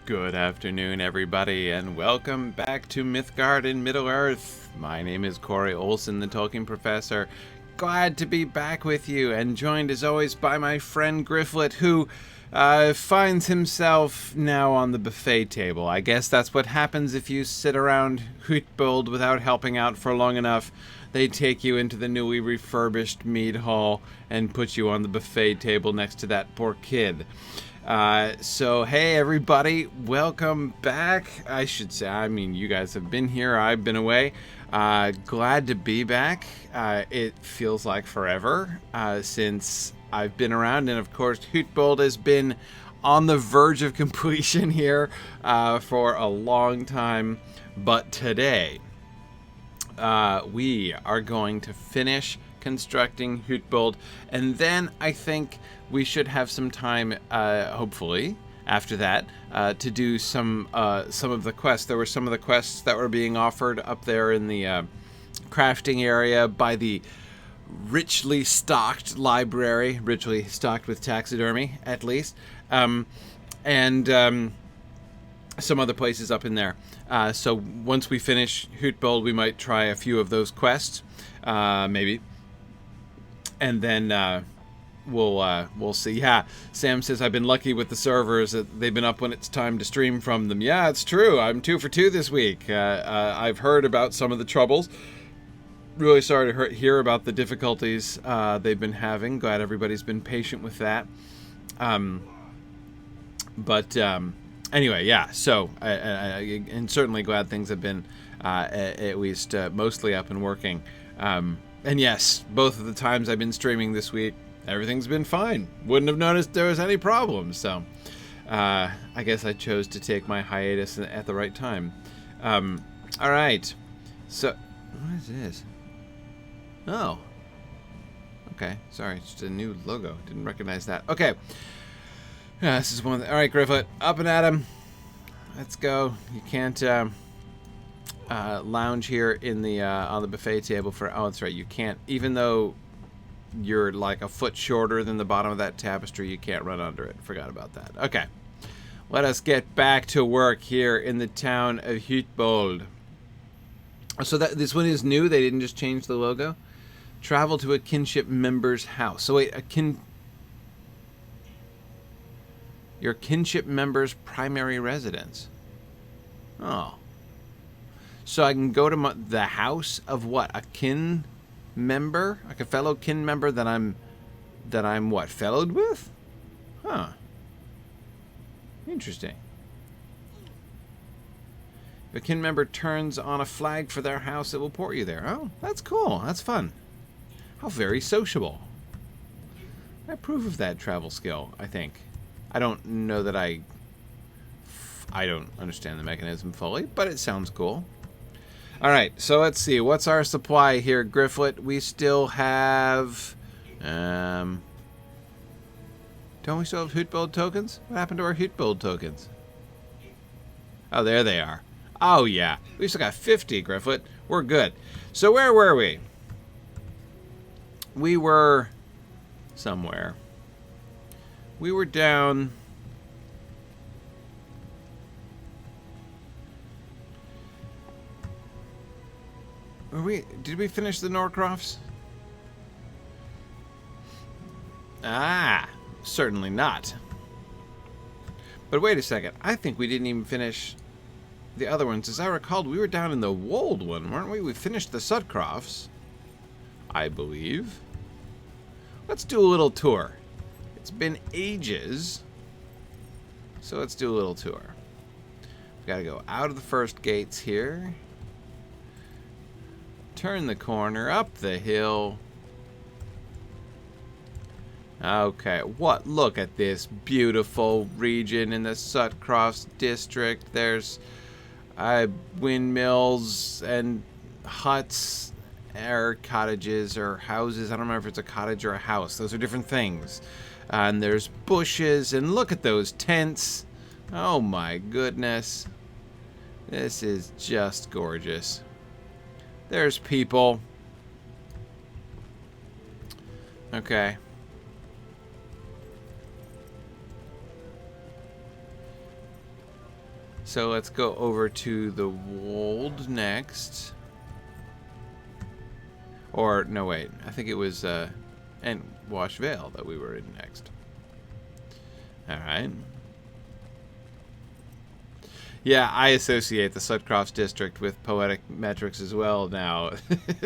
Good afternoon, everybody, and welcome back to Mythgard in Middle-earth. My name is Corey Olsen, the Tolkien Professor. Glad to be back with you, and joined as always by my friend Gryfflet, who finds himself now on the buffet table. I guess that's what happens if you sit around Hytbold without helping out for long enough. They take you into the newly refurbished mead hall and put you on the buffet table next to that poor kid. So hey everybody, welcome back. I should say, you guys have been here, I've been away. Glad to be back. It feels like forever since I've been around, and of course Hytbold has been on the verge of completion here for a long time. But today we are going to finish constructing Hytbold, and then I think we should have some time, hopefully, after that, to do some of the quests. There were some of the quests that were being offered up there in the crafting area by the richly stocked library, richly stocked with taxidermy, at least, and some other places up in there. So once we finish Hytbold, we might try a few of those quests, maybe. And then we'll see. Yeah, Sam says, I've been lucky with the servers. They've been up when it's time to stream from them. Yeah, it's true. I'm 2 for 2 this week. I've heard about some of the troubles. Really sorry to hear about the difficulties they've been having. Glad everybody's been patient with that. Anyway, yeah, so, and certainly glad things have been at least mostly up and working. And yes, both of the times I've been streaming this week, everything's been fine. Wouldn't have noticed there was any problems, so I guess I chose to take my hiatus at the right time. All right, so what is this? Oh, okay, sorry, it's just a new logo. Didn't recognize that. Okay, yeah, this is one. All right, Gryfflet, up and at 'em. Let's go. You can't lounge here in the on the buffet table for. Oh, that's right. You can't, even though you're like a foot shorter than the bottom of that tapestry, you can't run under it. Forgot about that. Okay, let us get back to work here in the town of Hytbold. So that this one is new. They didn't just change the logo. Travel to a kinship member's house. So wait, your kinship member's primary residence. Oh. So I can go to the house of what? A kin member? Like a fellow kin member that I'm what? Fellowed with? Huh. Interesting. If a kin member turns on a flag for their house, it will port you there. Oh, that's cool. That's fun. How very sociable. I approve of that travel skill, I think. I don't know that I don't understand the mechanism fully, but it sounds cool. All right, so let's see. What's our supply here, Gryfflet? We still have... don't we still have Hytbold tokens? What happened to our Hytbold tokens? Oh, there they are. Oh, yeah. We still got 50, Gryfflet. We're good. So where were we? We were... somewhere. We were down... Did we finish the Norcrofts? Ah, certainly not. But wait a second. I think we didn't even finish the other ones. As I recalled, we were down in the Wold one, weren't we? We finished the Sudcrofts, I believe. Let's do a little tour. It's been ages, so let's do a little tour. We've got to go out of the first gates here. Turn the corner, up the hill. Okay, what? Look at this beautiful region in the Sudcrofts district. There's windmills and huts, or cottages, or houses. I don't remember if it's a cottage or a house. Those are different things. And there's bushes, and look at those tents. Oh my goodness. This is just gorgeous. There's people. Okay. So let's go over to the Wold next. Or, no, wait. I think it was and Wash Vale that we were in next. Alright. Yeah, I associate the Sutcroft district with poetic metrics as well now,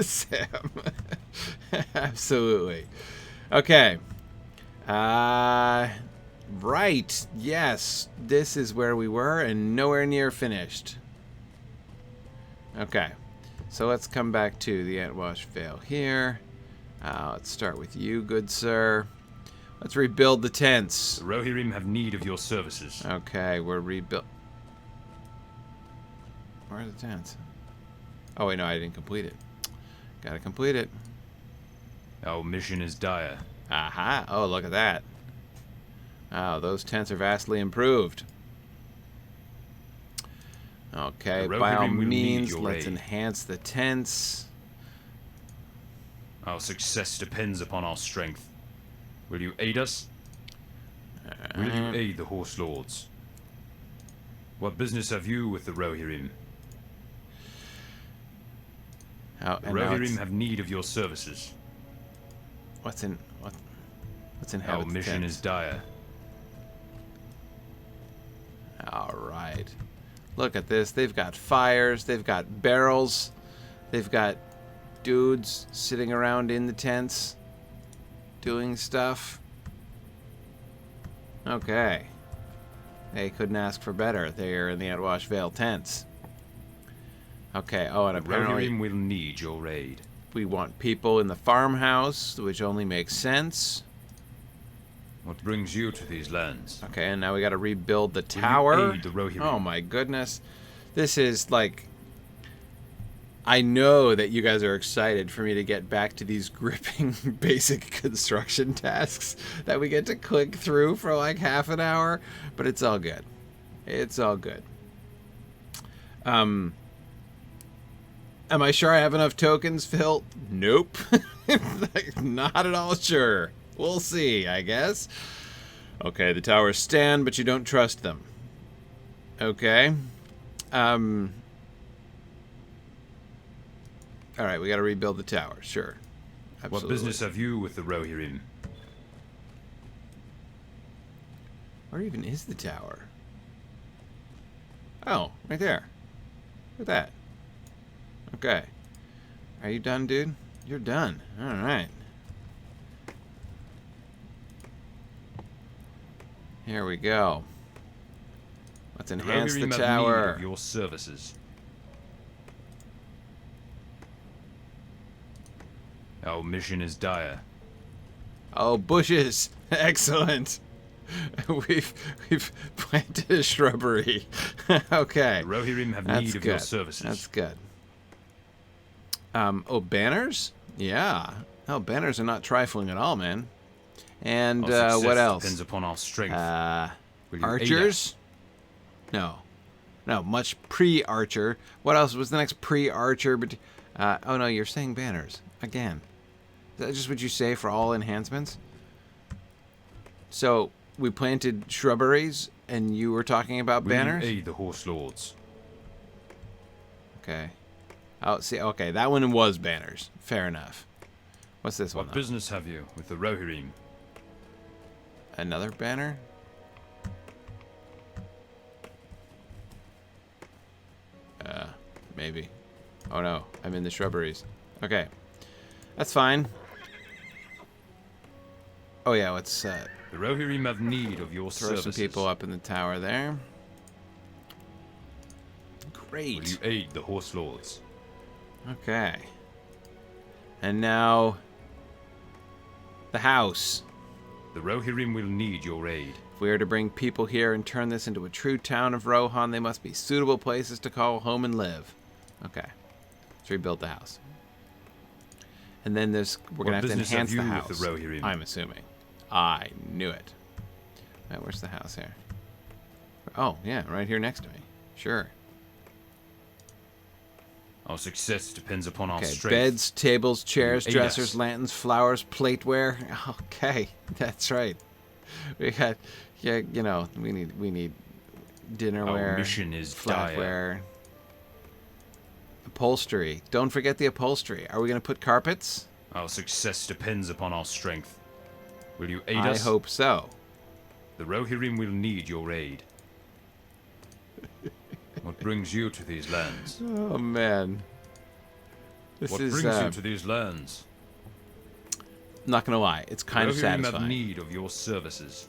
Sam. Absolutely. Okay. Right. Yes. This is where we were and nowhere near finished. Okay. So let's come back to the Antwash Vale here. Let's start with you, good sir. Let's rebuild the tents. The Rohirrim have need of your services. Okay, we're rebuild. Where are the tents? Oh, wait, no, I didn't complete it. Gotta complete it. Our mission is dire. Aha. Oh, look at that. Oh, those tents are vastly improved. Okay, by all means, let's enhance the tents. Our success depends upon our strength. Will you aid us? Will you aid the Horse Lords? What business have you with the Rohirrim? The Rohirrim have need of your services. What's in Our mission is dire. All right. Look at this. They've got fires. They've got barrels. They've got dudes sitting around in the tents doing stuff. Okay. They couldn't ask for better. They're in the Antwash Vale tents. Okay. Oh, and apparently Rohirrim will need your aid. We want people in the farmhouse, which only makes sense. What brings you to these lands? Okay, and now we got to rebuild the tower. Will you aid the Rohirrim? Oh my goodness. This is like... I know that you guys are excited for me to get back to these gripping basic construction tasks that we get to click through for like half an hour, but it's all good. It's all good. Am I sure I have enough tokens, Phil? Nope. Like, not at all sure. We'll see, I guess. Okay, the towers stand, but you don't trust them. Okay. Alright, we gotta rebuild the tower, sure. Absolutely. What business have you with the Rohirrim? Where even is the tower? Oh, right there. Look at that. Okay. Are you done, dude? You're done. Alright. Here we go. Let's enhance the tower. Have need of your services. Our mission is dire. Oh, bushes! Excellent. We've planted a shrubbery. Okay. The Rohirrim have need of your services. That's good. Oh, banners? Yeah. Oh, banners are not trifling at all, man. And what else? Depends upon our strength. Archers? No. No, much pre-archer. What else was the next pre-archer? But oh no, you're saying banners again. Is that just what you say for all enhancements? So we planted shrubberies, and you were talking about banners. Will you aid the Horse Lords? Okay. Oh, see. Okay, that one was banners. Fair enough. What's this one? What business have you with the Rohirrim? Another banner? Maybe. Oh no, I'm in the shrubberies. Okay. That's fine. Oh yeah, let's the Rohirrim have need of your throw services. some people up in the tower there. Great. Will you aid the Horse Lords? Okay. And now the house. The Rohirrim will need your aid. If we are to bring people here and turn this into a true town of Rohan, they must be suitable places to call home and live. Okay. Let's rebuild the house. And then we're going to have to enhance the house. With the Rohirrim? I'm assuming. I knew it. Right, where's the house here? Oh, yeah, right here next to me. Sure. Our success depends upon our strength. Beds, tables, chairs, Aid dressers, us. lanterns, flowers, plateware. Okay, that's right. We got, yeah, you know, we need dinnerware, Our mission is dire. flatware, upholstery. Don't forget the upholstery. Are we going to put carpets? Our success depends upon our strength. Will you aid I us? hope so. The Rohirrim will need your aid. What brings you to these lands? Oh man, this What is. brings you to these lands? Not gonna lie, it's kind of Rohirrim have satisfying. need of your services.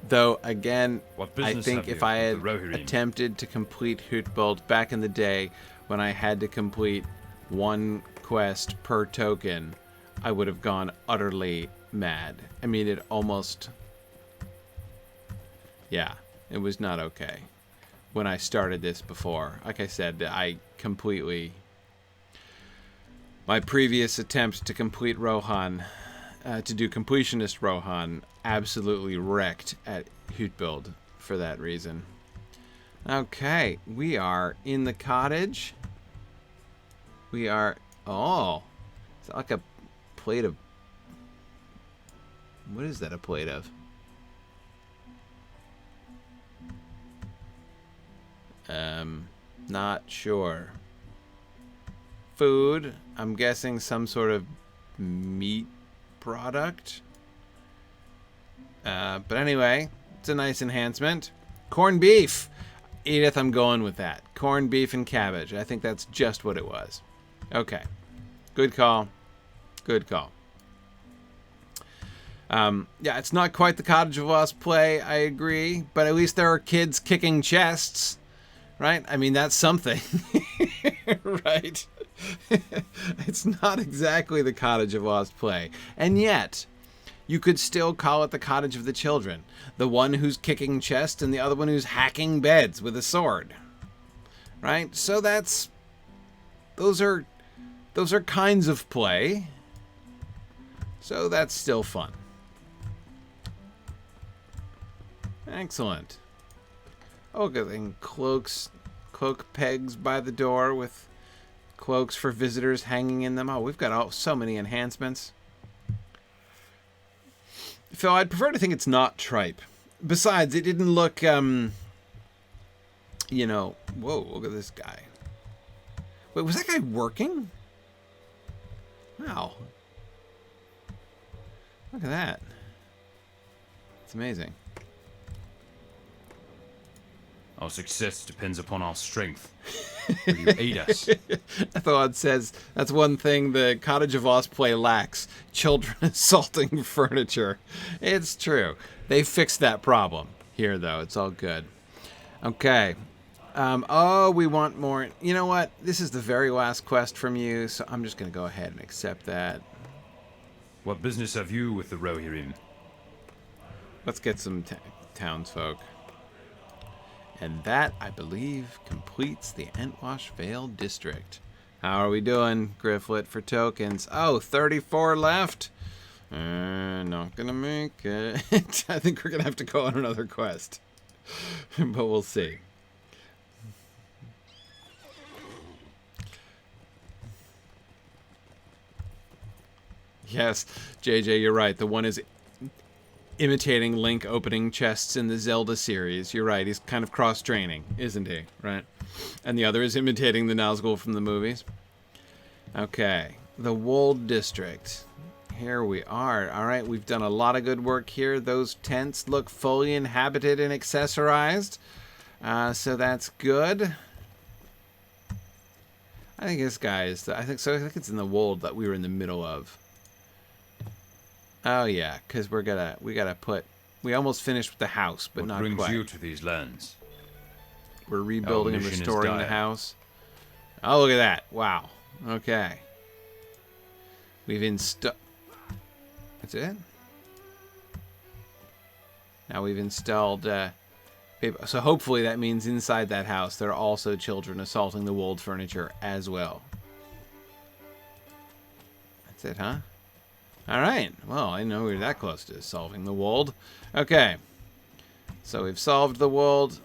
Though again, What I business think have if you I had with the Rohirrim? attempted to complete Hytbold back in the day when I had to complete one quest per token, I would have gone utterly mad. I mean, it almost. Yeah, it was not okay. When I started this before. Like I said, I completely... My previous attempt to complete Rohan, to do completionist Rohan, absolutely wrecked at Hytbold for that reason. Okay, we are in the cottage. We are... Oh, it's like a plate of... What is that a plate of? Not sure. Food. I'm guessing some sort of meat product. But anyway, it's a nice enhancement. Corned beef. Edith, I'm going with that. Corned beef and cabbage. I think that's just what it was. Okay. Good call. Good call. Yeah, it's not quite the Cottage of Lost play, I agree. But at least there are kids kicking chests. Right? I mean, that's something. Right? It's not exactly the Cottage of Lost play. And yet, you could still call it the Cottage of the Children. The one who's kicking chests and the other one who's hacking beds with a sword. Right? So that's... Those are kinds of play. So that's still fun. Excellent. Oh, good. And cloak pegs by the door with cloaks for visitors hanging in them. Oh, we've got so many enhancements. Phil, I'd prefer to think it's not tripe. Besides, it didn't look, you know... Whoa, look at this guy. Wait, was that guy working? Wow. Look at that. It's amazing. Our success depends upon our strength. Will you aid us? Athelward says that's one thing the Cottage of Lost play lacks. Children assaulting furniture. It's true. They fixed that problem. Here, though. It's all good. Okay. Oh, we want more. You know what? This is the very last quest from you, so I'm just going to go ahead and accept that. What business have you with the Rohirrim? Let's get some townsfolk. And that, I believe, completes the Entwash Vale district. How are we doing, Gryfflet, for tokens? Oh, 34 left. Not gonna make it. I think we're gonna have to go on another quest. But we'll see. Yes, JJ, you're right. The one is imitating Link opening chests in the Zelda series. You're right, he's kind of cross-training, isn't he? Right? And the other is imitating the Nazgul from the movies. Okay, the Wold District. Here we are. Alright, we've done a lot of good work here. Those tents look fully inhabited and accessorized. So that's good. I think this guy is... I think it's in the Wold that we were in the middle of. Oh yeah, because we gotta put. We almost finished with the house, but not quite. What brings you to these lands? We're rebuilding and restoring the house. Oh, look at that! Wow. Okay. We've installed. That's it. Now we've installed. So hopefully that means inside that house there are also children assaulting the Wold furniture as well. That's it, huh? Alright, well, I know we were that close to solving the Wold. Okay, so we've solved the Wold.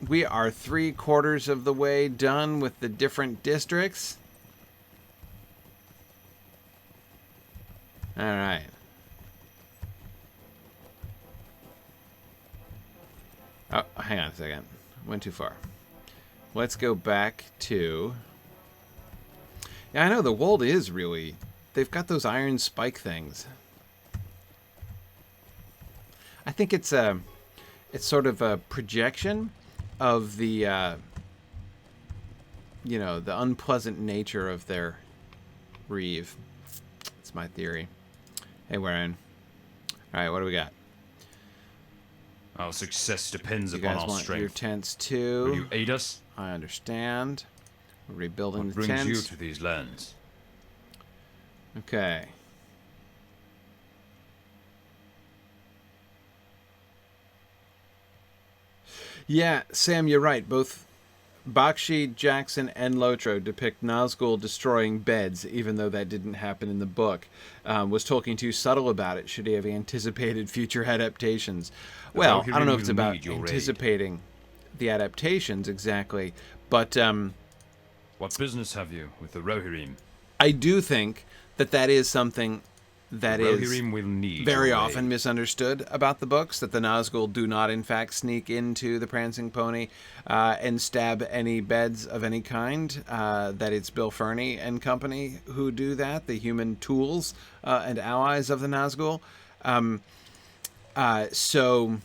We are 3/4 of the way done with the different districts. Alright. Oh, hang on a second. Went too far. Let's go back to... Yeah, I know, the wold is really... They've got those iron spike things. I think it's sort of a projection of the, you know, the unpleasant nature of their reeve. That's my theory. Hey, Warren. All right, what do we got? Our success depends You upon guys our want strength. your tents too? Will you aid us? I understand. We're rebuilding What the brings you tents. to these lands? Okay. Yeah, Sam, you're right. Both Bakshi, Jackson, and Lotro depict Nazgul destroying beds, even though that didn't happen in the book. Was Tolkien too subtle about it? Should he have anticipated future adaptations? Well, I don't know if it's about anticipating the adaptations exactly, but what business have you with the Rohirrim? I do think that is something that is Rohirrim will need very your often aid. misunderstood about the books, that the Nazgul do not in fact sneak into the Prancing Pony and stab any beds of any kind, that it's Bill Ferny and company who do that, the human tools and allies of the Nazgul. So,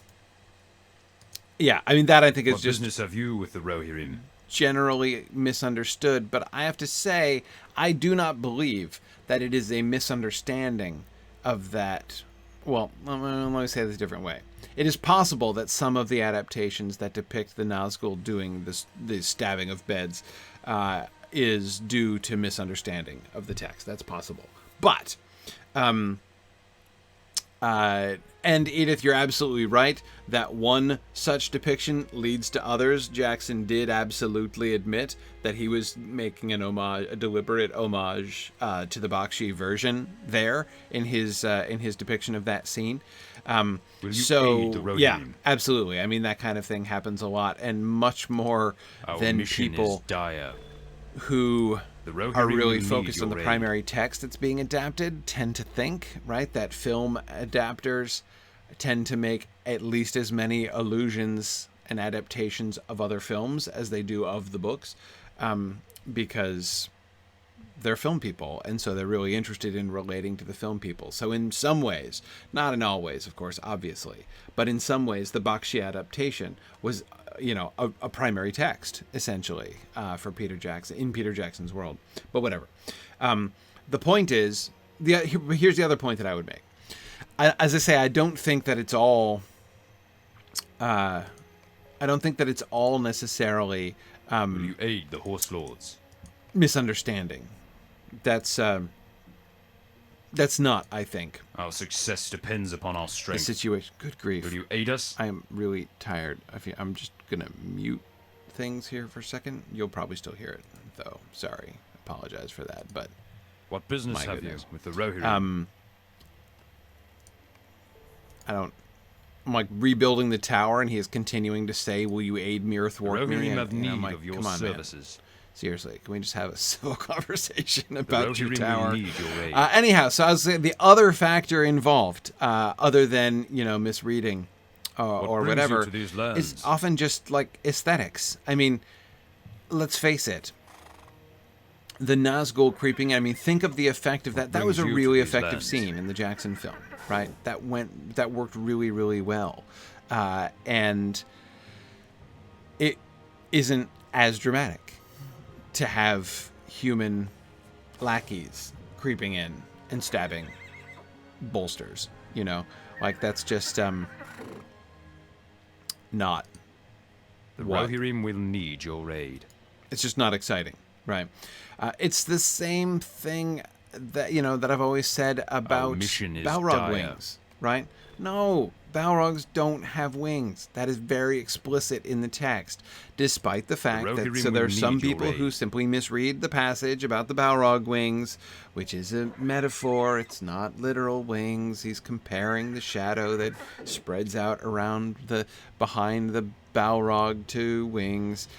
yeah, I mean, that I think is What just business have you with the Rohirrim? generally misunderstood, but I have to say, I do not believe that it is a misunderstanding of that. Well, let me say this a different way. It is possible that some of the adaptations that depict the Nazgul doing the stabbing of beds is due to misunderstanding of the text. That's possible. But, and Edith, you're absolutely right that one such depiction leads to others. Jackson did absolutely admit that he was making an homage, a deliberate homage to the Bakshi version there in his depiction of that scene. Will you So aid the Rohirrim? yeah, absolutely. I mean, that kind of thing happens a lot, and much more Our than mission people is dire. who The Rohirrim are really will focused need on the your aid. primary text that's being adapted tend to think, right, that film adapters tend to make at least as many allusions and adaptations of other films as they do of the books, because they're film people, and so they're really interested in relating to the film people. So in some ways, not in all ways, of course, obviously, but in some ways, the Bakshi adaptation was, you know, a primary text, essentially, for Peter Jackson, in Peter Jackson's world. But whatever. The point is, here's the other point that I would make. As I say, I don't think that it's all... I don't think that it's all necessarily Will you aid the Horse Lords? misunderstanding. That's not, I think, Our success depends upon our the strength. situation. Good grief. Will you aid us? I am really tired. I'm just going to mute things here for a second. You'll probably still hear it, though. Sorry. Apologize for that, but... What business My have goodness. you with the Rohirrim? I'm like rebuilding the tower, and he is continuing to say, "Will you aid me or the thwart me?" Rohirrim And, have and need I'm like, of your "Come on, man. services. Seriously, can we just have a civil conversation The about your Rohirrim tower?" will need your aid. Anyhow, so I was saying the other factor involved, other than, you know, misreading or brings you whatever, to these is lands? often just like aesthetics. I mean, let's face it. The Nazgul creeping in, I mean, think of the effect of that. That was a brings you to really these effective lands? scene in the Jackson film, right? That worked really, really well. And it isn't as dramatic to have human lackeys creeping in and stabbing bolsters, you know? Like, that's just not The what? Rohirrim will need your aid. It's just not exciting, right? It's the same thing that, you know, that I've always said about mission is Balrog dire. wings, right? No, Balrogs don't have wings. That is very explicit in the text, despite the fact that Rohirrim so there are will some need your people who aid. simply misread the passage about the Balrog wings, which is a metaphor. It's not literal wings. He's comparing the shadow that spreads out around behind the Balrog to wings.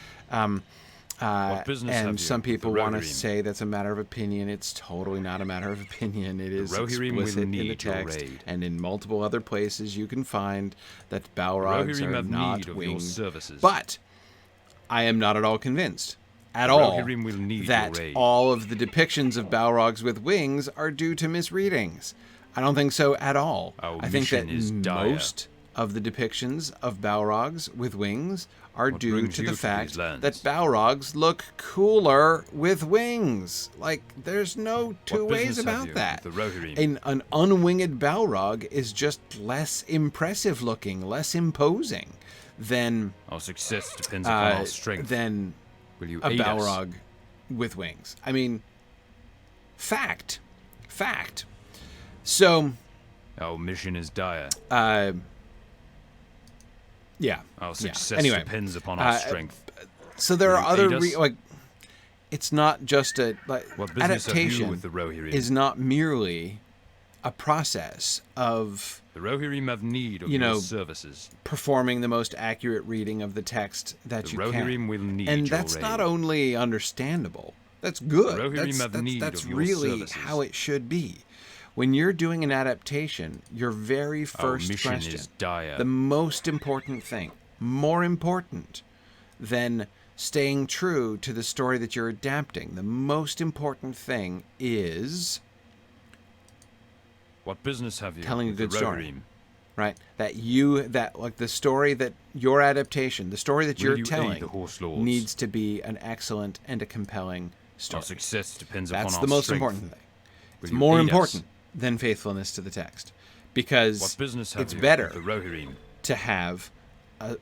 What business have And you some with the people want to Rohirrim? say that's a matter of opinion. It's totally not a matter of opinion. It is Rohirrim will explicit in the need your text, aid. and in multiple other places you can find that Balrogs Rohirrim are have not need of your winged. services. But I am not at all convinced at The all Rohirrim will need that your aid. all of the depictions of Balrogs with wings are due to misreadings. I don't think so at all. Our I think that mission is dire. most of the depictions of Balrogs with wings are What due brings to you the to fact these lands? that Balrogs look cooler with wings. Like, there's no two What ways business have about you that. with the Rohirrim? An unwinged Balrog is just less impressive looking, less imposing than Our success depends upon our strength. than Will you a aid us? Balrog with wings. I mean, fact. So, Our mission is dire. yeah. Our success Anyway, depends upon our strength. so there Will are you other aid us? like. It's not just a like What business have you adaptation with the Rohirrim? is not merely a process of The Rohirrim have need of you know, your services. performing the most accurate reading of the text that The you Rohirrim can. will need And your that's aid. not only understandable. That's good. The Rohirrim have need That's of your really services. how it should be. When you're doing an adaptation, your very first mission question, is dire. the most important thing, more important than staying true to the story that you're adapting, the most important thing is What business have you telling a with good the story. Rohirrim? right? That like the story that your adaptation, the story that Will you're you aid telling the Horse Lords? needs to be an excellent and a compelling Our story. success depends upon That's our the most strength. important thing. Will It's you more aid us? important than faithfulness to the text, because What business have it's you better with the Rohirrim? to have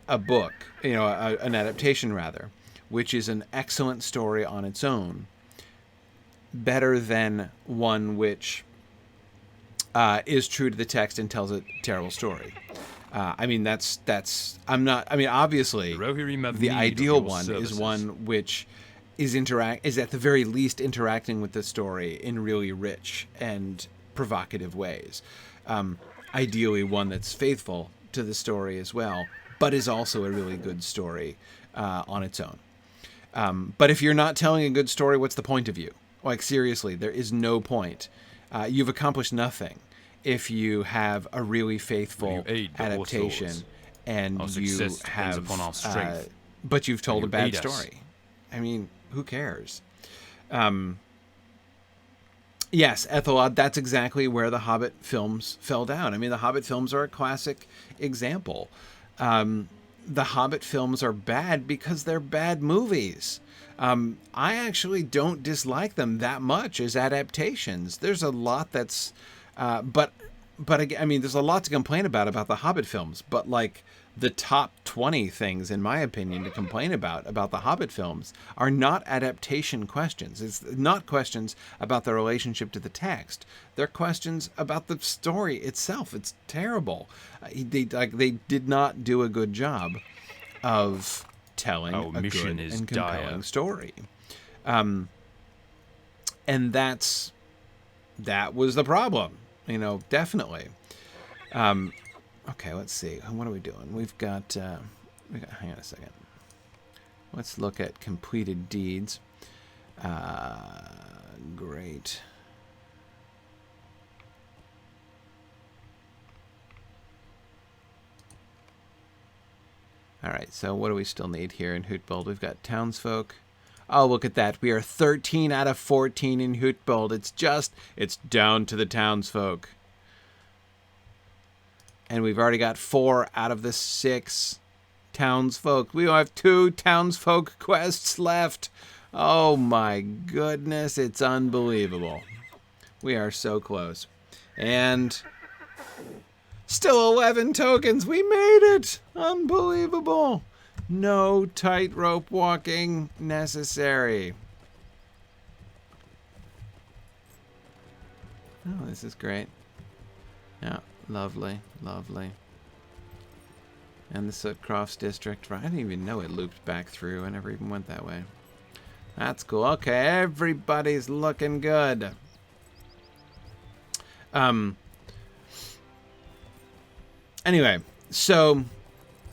a book, an adaptation rather, which is an excellent story on its own, better than one which is true to the text and tells a terrible story. Obviously, The Rohirrim have the need of ideal your one services. is one which is at the very least interacting with the story in really rich and provocative ways. Ideally, one that's faithful to the story as well, but is also a really good story on its own. But if you're not telling a good story, what's the point of you? Like, seriously, there is no point. You've accomplished nothing if you have a really faithful Will you aid the Horse adaptation Lords? and Our you success depends have, upon our strength. but you've told Will a you bad aid us? story. I mean, who cares? Yes, Athelward, that's exactly where the Hobbit films fell down. I mean, the Hobbit films are a classic example. The Hobbit films are bad because they're bad movies. I actually don't dislike them that much as adaptations. There's a lot that's, but again, I mean, there's a lot to complain about the Hobbit films. But like the top 20 things, in my opinion, to complain about the Hobbit films are not adaptation questions. It's not questions about the relationship to the text. They're questions about the story itself. It's terrible. They did not do a good job of telling Our a mission good is and compelling dire. story. And that was the problem, definitely. Okay, let's see. What are we doing? We've got, hang on a second. Let's look at completed deeds. Great. All right, so what do we still need here in Hytbold? We've got townsfolk. Oh, look at that. We are 13 out of 14 in Hytbold. It's down to the townsfolk. And we've already got 4 out of the 6 townsfolk. We have 2 townsfolk quests left. Oh my goodness, it's unbelievable. We are so close. And still 11 tokens. We made it. Unbelievable. No tightrope walking necessary. Oh, this is great. Yeah, lovely, lovely. And the Sootcrofts district. I didn't even know it looped back through. I never even went that way. That's cool. Okay, everybody's looking good. Anyway, so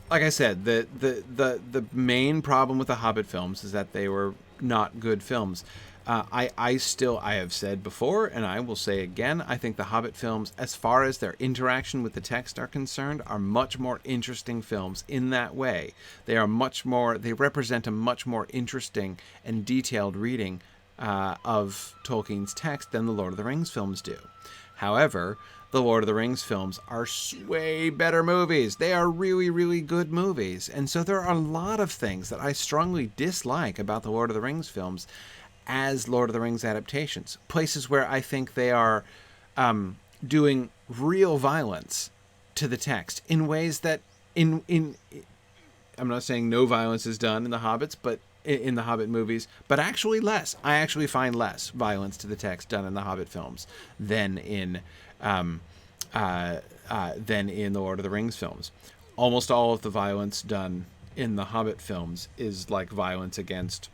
like I said, the main problem with the Hobbit films is that they were not good films. I have said before, and I will say again, I think the Hobbit films, as far as their interaction with the text are concerned, are much more interesting films in that way. They represent a much more interesting and detailed reading of Tolkien's text than the Lord of the Rings films do. However, the Lord of the Rings films are way better movies. They are really, really good movies. And so there are a lot of things that I strongly dislike about the Lord of the Rings films as Lord of the Rings adaptations. Places where I think they are doing real violence to the text in ways that I'm not saying no violence is done in the Hobbits, but in the Hobbit movies, but actually less. I actually find less violence to the text done in the Hobbit films than in the Lord of the Rings films. Almost all of the violence done in the Hobbit films is like violence against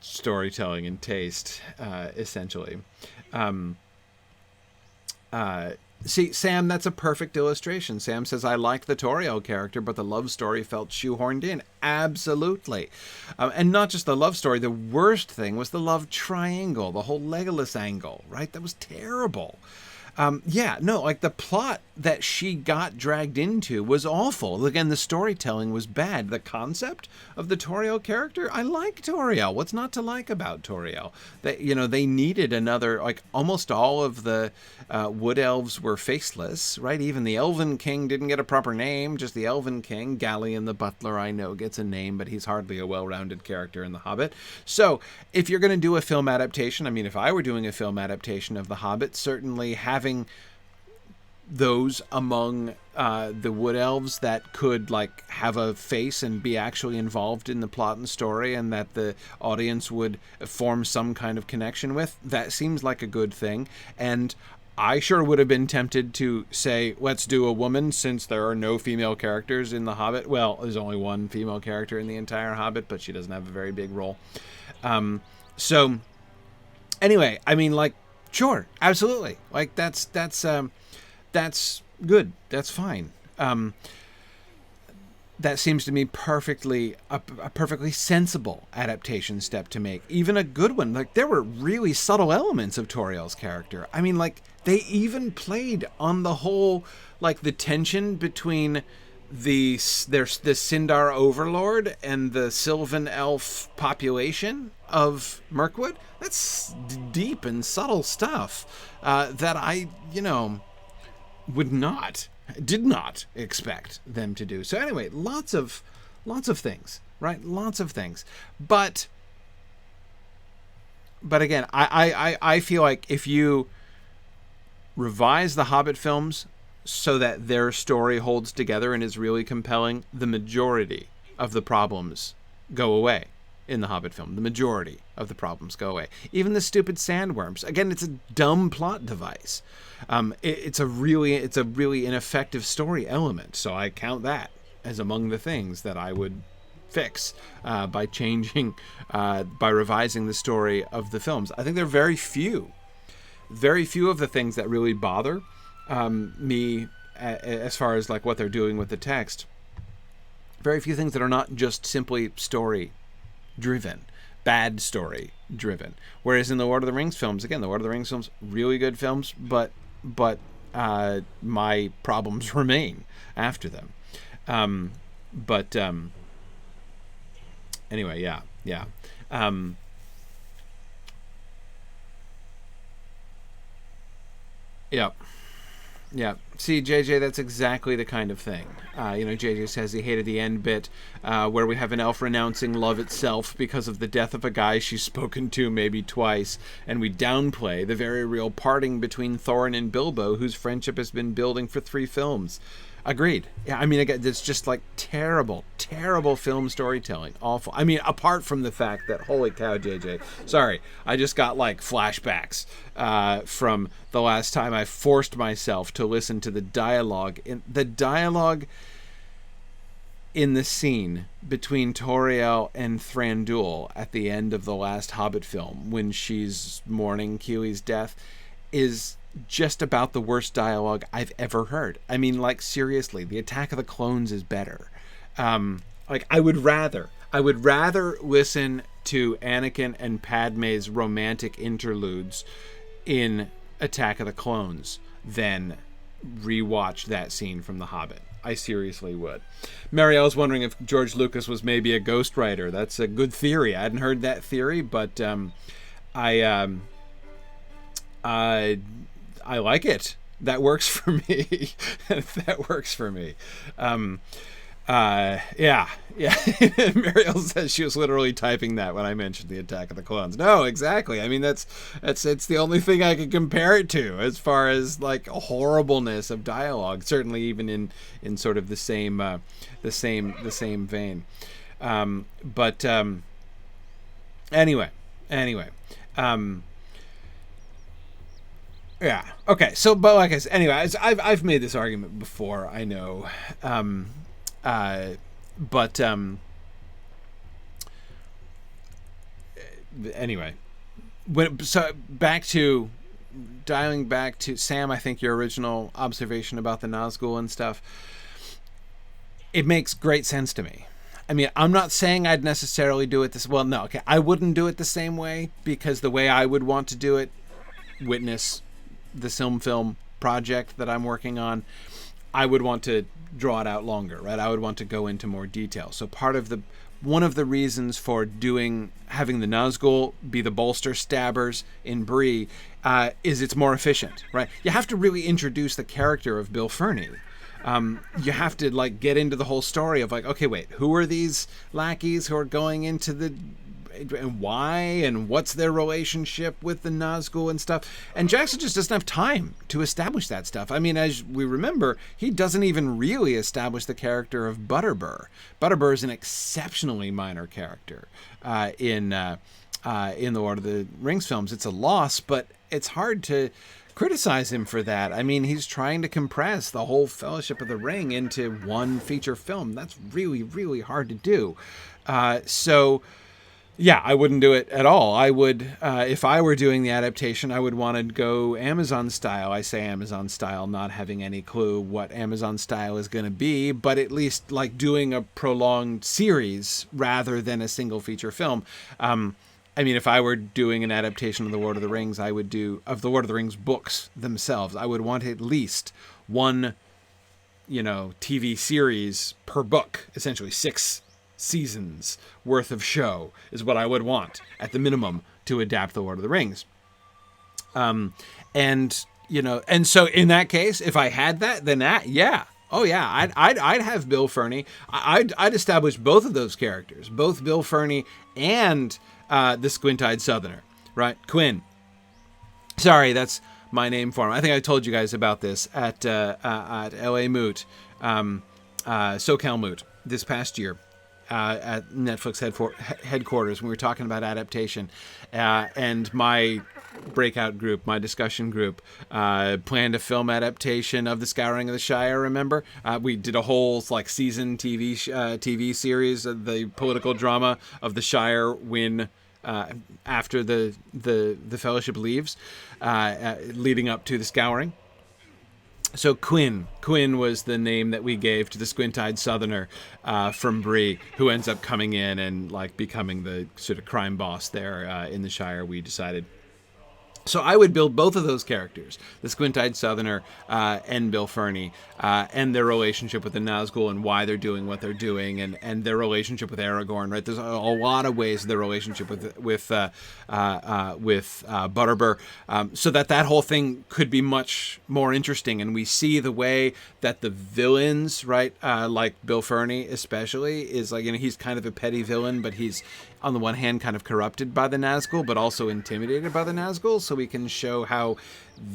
storytelling and taste, essentially. See, Sam, that's a perfect illustration. Sam says, I like the Toriel character, but the love story felt shoehorned in. Absolutely. And not just the love story. The worst thing was the love triangle, the whole Legolas angle, right? That was terrible. The plot that she got dragged into was awful. Again, the storytelling was bad. The concept of the Toriel character, I like Toriel. What's not to like about Toriel? They needed another, almost all of the wood elves were faceless, right? Even the Elven King didn't get a proper name, just the Elven King. Gallion the Butler, I know, gets a name, but he's hardly a well-rounded character in The Hobbit. So, if you're going to do a film adaptation, if I were doing a film adaptation of The Hobbit, certainly having those among the wood elves that could have a face and be actually involved in the plot and story, and that the audience would form some kind of connection with, that seems like a good thing. And I sure would have been tempted to say, let's do a woman, since there are no female characters in The Hobbit. Well, there's only one female character in the entire Hobbit, but she doesn't have a very big role. So anyway, sure, absolutely. That's good. That's fine. That seems to me a perfectly sensible adaptation step to make. Even a good one. There were really subtle elements of Toriel's character. They even played on the whole, the tension between the Sindar Overlord and the Sylvan Elf population of Mirkwood. That's deep and subtle stuff that I, did not expect them to do. So anyway, lots of things, right? Lots of things. But again, I feel like if you revise the Hobbit films so that their story holds together and is really compelling, the majority of the problems go away in the Hobbit film. The majority of the problems go away. Even the stupid sandworms. Again, it's a dumb plot device. It's a really ineffective story element. So I count that as among the things that I would fix by revising the story of the films. I think there are very few of the things that really bother me as far as what they're doing with the text. Very few things that are not just simply story driven, bad story driven. Whereas in the Lord of the Rings films, again, the Lord of the Rings films, really good films, but my problems remain after them. Anyway, yeah. Yeah. See, JJ, that's exactly the kind of thing. JJ says he hated the end bit where we have an elf renouncing love itself because of the death of a guy she's spoken to maybe twice, and we downplay the very real parting between Thorin and Bilbo, whose friendship has been building for 3 films. Agreed. Yeah, again, it's just terrible film storytelling. Awful. Apart from the fact that, holy cow, JJ, sorry, I just got flashbacks from the last time I forced myself to listen to the dialogue in the scene between Toriel and Thranduil at the end of the last Hobbit film, when she's mourning Keely's death, is just about the worst dialogue I've ever heard. Seriously, the Attack of the Clones is better. I would rather listen to Anakin and Padme's romantic interludes in Attack of the Clones than rewatch that scene from The Hobbit. I seriously would. Marielle's wondering if George Lucas was maybe a ghostwriter. That's a good theory. I hadn't heard that theory, but I like it. That works for me. That works for me. Yeah. Mariel says she was literally typing that when I mentioned the Attack of the Clones. No, exactly. I mean, it's the only thing I can compare it to as far as like horribleness of dialogue. Certainly, even in sort of the same vein. Anyway. Yeah. Okay. So, but like I said, anyway, I've made this argument before. I know. Anyway, dialing back to Sam, I think your original observation about the Nazgul and stuff, it makes great sense to me. I mean, I'm not saying I'd necessarily do it this. Well, no, okay, I wouldn't do it the same way, because the way I would want to do it, witness the film project that I'm working on, I would want to draw it out longer, right? I would want to go into more detail. So one of the reasons for having the Nazgul be the bolster stabbers in Bree is it's more efficient, right? You have to really introduce the character of Bill Ferny. You have to like get into the whole story of like, okay, wait, who are these lackeys who are going into and why, and what's their relationship with the Nazgul and stuff. And Jackson just doesn't have time to establish that stuff. I mean, as we remember, he doesn't even really establish the character of Butterbur. Butterbur is an exceptionally minor character in the Lord of the Rings films. It's a loss, but it's hard to criticize him for that. I mean, he's trying to compress the whole Fellowship of the Ring into one feature film. That's really, really hard to do. Yeah, I wouldn't do it at all. I would, if I were doing the adaptation, I would want to go Amazon style. I say Amazon style, not having any clue what Amazon style is going to be, but at least like doing a prolonged series rather than a single feature film. I mean, if I were doing an adaptation of the Lord of the Rings, I would do of the Lord of the Rings books themselves. I would want at least one, TV series per book, essentially 6 seasons worth of show is what I would want at the minimum to adapt the Lord of the Rings. And so in that case, if I had that, then I'd have Bill Ferny. I'd establish both of those characters, both Bill Ferny and the squint-eyed Southerner, right? Quinn. Sorry, that's my name for him. I think I told you guys about this at LA Moot, SoCal Moot this past year. At Netflix headquarters when we were talking about adaptation, and my breakout group, my discussion group, planned a film adaptation of The Scouring of the Shire. Remember, we did a whole season TV series of the political drama of the Shire when after the Fellowship leaves, leading up to The Scouring. So Quinn was the name that we gave to the squint-eyed Southerner from Bree, who ends up coming in and becoming the sort of crime boss there in the Shire, we decided. So I would build both of those characters, the squint-eyed Southerner and Bill Ferny, and their relationship with the Nazgul and why they're doing what they're doing, and their relationship with Aragorn. Right, there's a lot of ways their relationship with Butterbur, so that whole thing could be much more interesting. And we see the way that the villains, right, like Bill Ferny especially, is he's kind of a petty villain, but he's on the one hand kind of corrupted by the Nazgul, but also intimidated by the Nazgul. So we can show how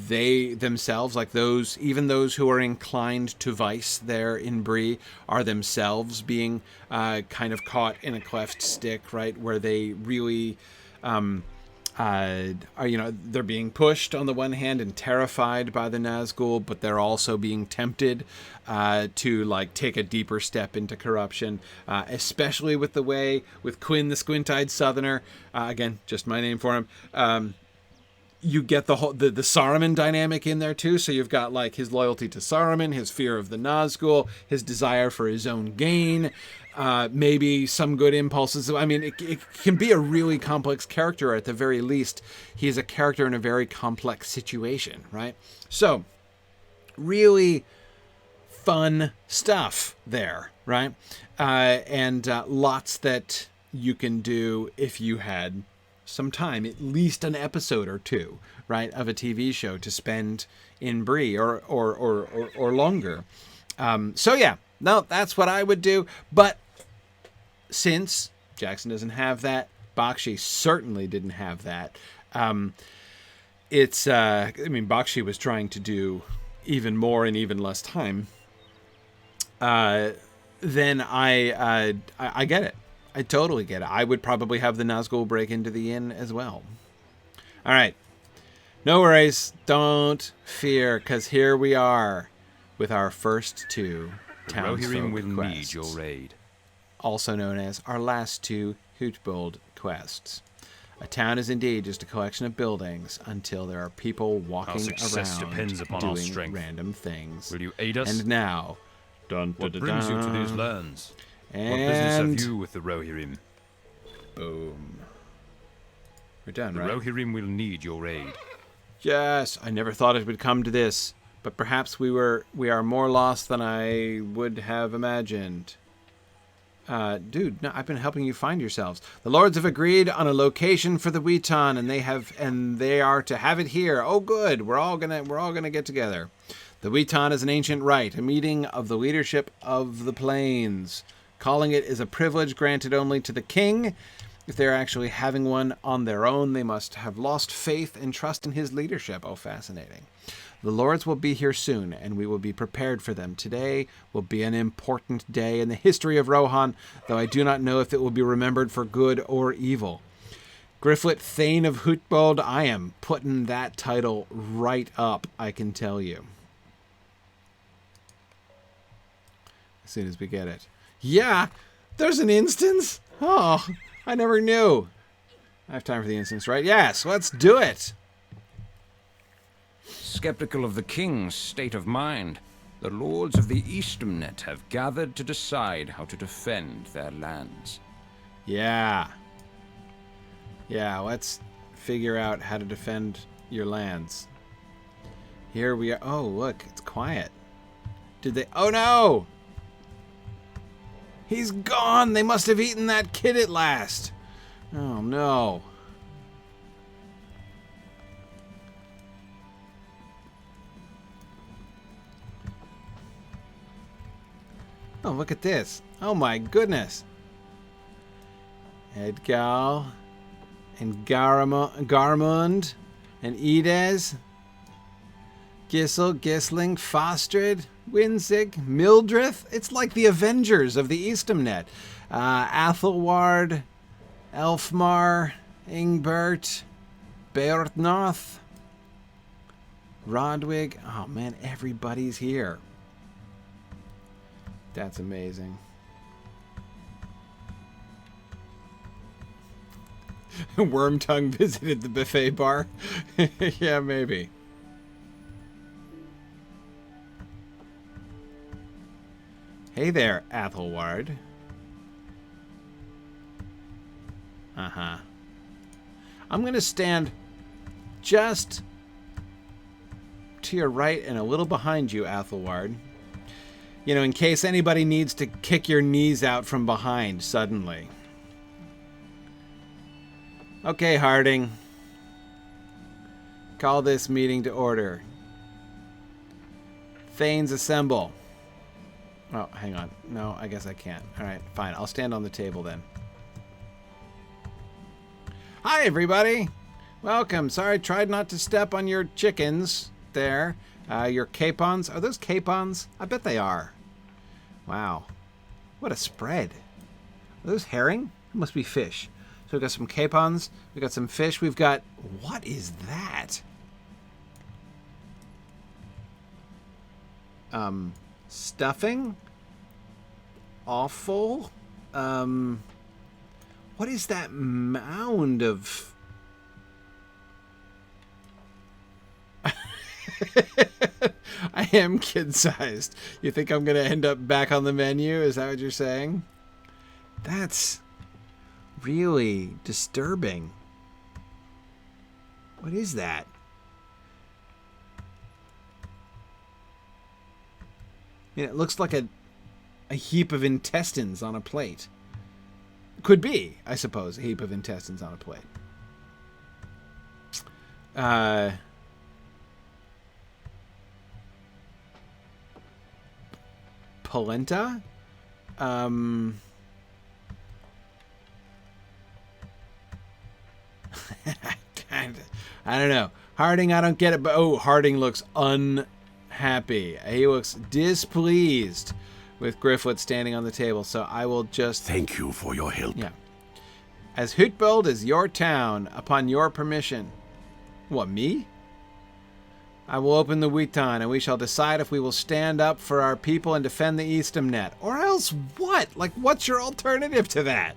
they themselves, those who are inclined to vice there in Bree, are themselves being kind of caught in a cleft stick, right, where they really they're being pushed on the one hand and terrified by the Nazgul, but they're also being tempted to take a deeper step into corruption, especially with Quinn, the squint-eyed Southerner, again, just my name for him. You get the Saruman dynamic in there too. So you've got his loyalty to Saruman, his fear of the Nazgul, his desire for his own gain. maybe some good impulses. I mean, it can be a really complex character. At the very least, he is a character in a very complex situation, right? So, really fun stuff there, right? And lots that you can do if you had some time, at least an episode or two, right, of a TV show to spend in Bree or longer. So yeah, no, that's what I would do. But since Jackson doesn't have that, Bakshi certainly didn't have that. Bakshi was trying to do even more in even less time. Then I get it. I totally get it. I would probably have the Nazgul break into the inn as well. All right. No worries. Don't fear, because here we are with our first two townsfolk will quests. Need your aid. Also known as our last two Hytbold quests. A town is indeed just a collection of buildings until there are people walking around depends upon doing our strength. random things. Will you aid us? And now... What brings you to these lands? And what business have you with the Rohirrim? Boom. We're done, the right? The Rohirrim will need your aid. Yes, I never thought it would come to this, but perhaps we are more lost than I would have imagined. Dude, no, I've been helping you find yourselves. The lords have agreed on a location for the Witan, and they are to have it here. Oh, good. We're all gonna get together. The Witan is an ancient rite, a meeting of the leadership of the plains. Calling it is a privilege granted only to the king. If they're actually having one on their own, they must have lost faith and trust in his leadership. Oh, fascinating. The lords will be here soon, and we will be prepared for them. Today will be an important day in the history of Rohan, though I do not know if it will be remembered for good or evil. Gryfflet, Thane of Hytbold, I am putting that title right up, I can tell you. As soon as we get it. Yeah, there's an instance? Oh, I never knew. I have time for the instance, right? Yes, let's do it. Skeptical of the king's state of mind, the lords of the Easternnet have gathered to decide how to defend their lands. Yeah. Yeah, let's figure out how to defend your lands. Here we are. Oh, look, it's quiet. Did they... Oh, no! He's gone! They must have eaten that kid at last! Oh, no. Oh, look at this. Oh, my goodness. Edgal and Garmund and Ides, Gisling, Fostrid, Winzig, Mildrith. It's like the Avengers of the Easternnet. Athelward, Elfmar, Ingbert, Beorthnoth, Rodwig. Oh, man, everybody's here. That's amazing. Wormtongue visited the buffet bar. Yeah, maybe. Hey there, Athelward. Uh-huh. I'm going to stand just to your right and a little behind you, Athelward. You know, in case anybody needs to kick your knees out from behind suddenly. Okay, Harding. Call this meeting to order. Thanes assemble. Oh, hang on. No, I guess I can't. All right, fine. I'll stand on the table then. Hi, everybody. Welcome. Sorry, I tried not to step on your chickens there. Your capons. Are those capons? I bet they are. Wow. What a spread. Are those herring? It must be fish. So we've got some capons. We've got some fish. We've got... What is that? Stuffing? Awful? What is that mound of... I am kid-sized. You think I'm going to end up back on the menu? Is that what you're saying? That's really disturbing. What is that? It looks like a heap of intestines on a plate. Could be, I suppose, a heap of intestines on a plate. Polenta? I don't know. Harding, I don't get it, but Harding looks unhappy. He looks displeased with Gryfflet standing on the table, so I will just... Thank you for your help. Yeah. As Hytbold is your town, upon your permission. What, me? I will open the Witan, and we shall decide if we will stand up for our people and defend the Eastumnet. Or else what? Like, what's your alternative to that?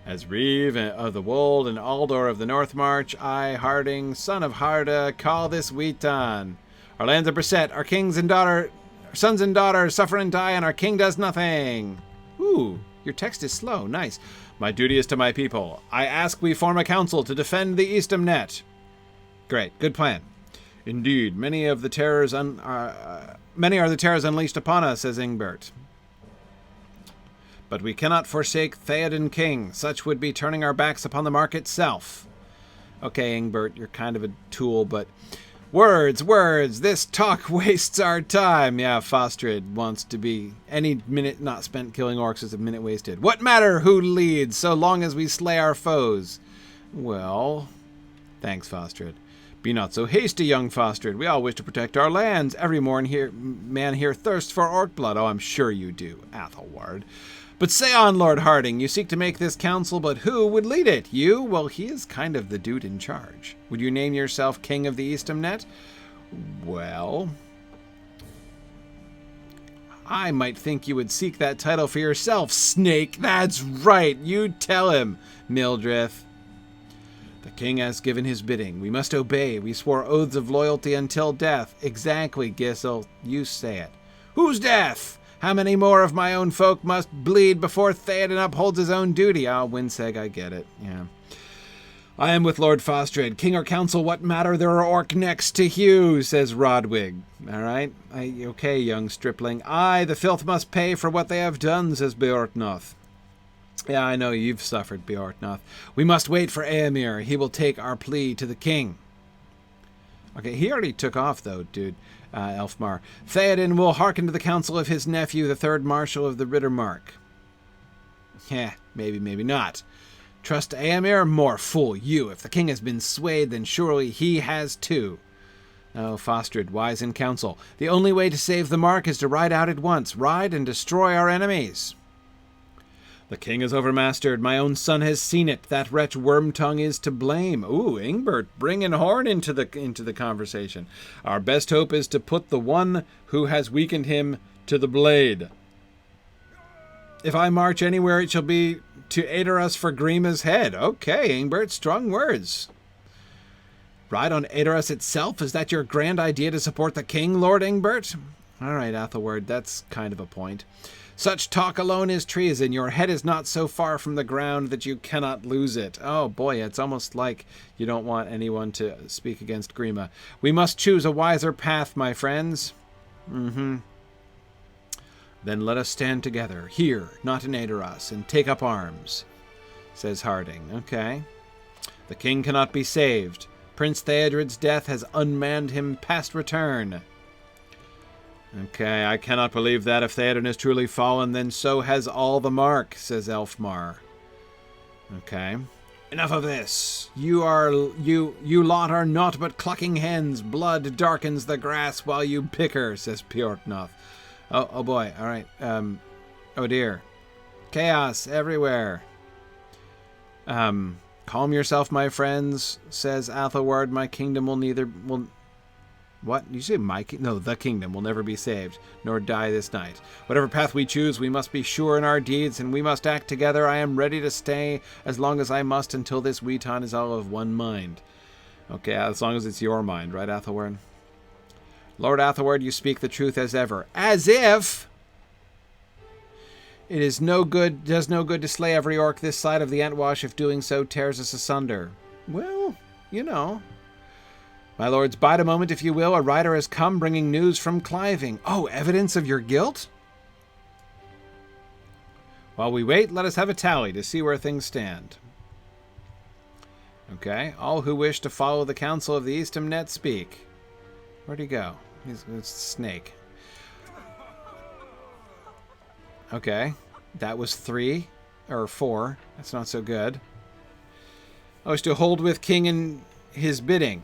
As Reeve of the Wold and Aldor of the North March, I, Harding, son of Harda, call this Witan. Our lands are beset, our sons and daughters suffer and die, and our king does nothing. Ooh, your text is slow. Nice. My duty is to my people. I ask we form a council to defend the Eastumnet. Great. Good plan. Indeed, many are the terrors unleashed upon us, says Ingbert. But we cannot forsake Theoden King. Such would be turning our backs upon the mark itself. Okay, Ingbert, you're kind of a tool, but... Words! This talk wastes our time. Yeah, Fostrid wants to be... Any minute not spent killing orcs is a minute wasted. What matter who leads, so long as we slay our foes? Well... Thanks, Fostrid. Be not so hasty, young Fostrid. We all wish to protect our lands. Every man here thirsts for orc blood. Oh, I'm sure you do, Athelward. But say on, Lord Harding, you seek to make this council, but who would lead it? You? Well, he is kind of the dude in charge. Would you name yourself King of the Eastumnet? Well, I might think you would seek that title for yourself, Snake. That's right, you tell him, Mildrith. The king has given his bidding. We must obey. We swore oaths of loyalty until death. Exactly, Gissel. You say it. Whose death? How many more of my own folk must bleed before Theoden upholds his own duty? Ah, Winseg, I get it. Yeah. I am with Lord Fostrid. King or council, what matter? There are orc next to Hugh, says Rodwig. All right. Okay, young stripling. Aye, the filth must pay for what they have done, says Beorhtnoth. Yeah, I know you've suffered, Beorhtnoth. We must wait for Aemir. He will take our plea to the king. Okay, he already took off, though, dude. Elfmar. Theoden will hearken to the counsel of his nephew, the third marshal of the Rittermark. Yeah, maybe, maybe not. Trust Aemir? More fool you. If the king has been swayed, then surely he has too. Oh, Fostrid, wise in counsel. The only way to save the mark is to ride out at once. Ride and destroy our enemies. The king is overmastered. My own son has seen it. That wretch Wormtongue is to blame. Ooh, Ingbert, bringing Horn into the conversation. Our best hope is to put the one who has weakened him to the blade. If I march anywhere, it shall be to Aedoras for Grima's head. Okay, Ingbert, strong words. Ride on Aedoras itself? Is that your grand idea to support the king, Lord Ingbert? All right, Athelward, that's kind of a point. Such talk alone is treason. Your head is not so far from the ground that you cannot lose it. Oh boy, it's almost like you don't want anyone to speak against Grima. We must choose a wiser path, my friends. Then let us stand together, here, not in Aedoras, and take up arms, says Harding. Okay. The king cannot be saved. Prince Theodred's death has unmanned him past return. Okay, I cannot believe that. If Theoden is truly fallen, then so has all the mark, says Elfmar. Okay. Enough of this. You lot are naught but clucking hens. Blood darkens the grass while you bicker, says Beorhtnoth. Oh boy. All right. Oh dear. Chaos everywhere. Calm yourself, my friends, says Athelward. My kingdom will What? You say my kingdom? No, the kingdom will never be saved, nor die this night. Whatever path we choose, we must be sure in our deeds, and we must act together. I am ready to stay as long as I must until this Witan is all of one mind. Okay, as long as it's your mind, right, Athelward? Lord Athelward, you speak the truth as ever. As if! It is no good, does no good to slay every orc this side of the Entwash if doing so tears us asunder. Well, you know. My lords, bide a moment if you will. A rider has come bringing news from Cliving. Oh, evidence of your guilt? While we wait, let us have a tally to see where things stand. Okay, all who wish to follow the counsel of the Eastham Net speak. Where'd he go? It's a snake. Okay, that was 3 or 4. That's not so good. Oh, it's to hold with king in his bidding.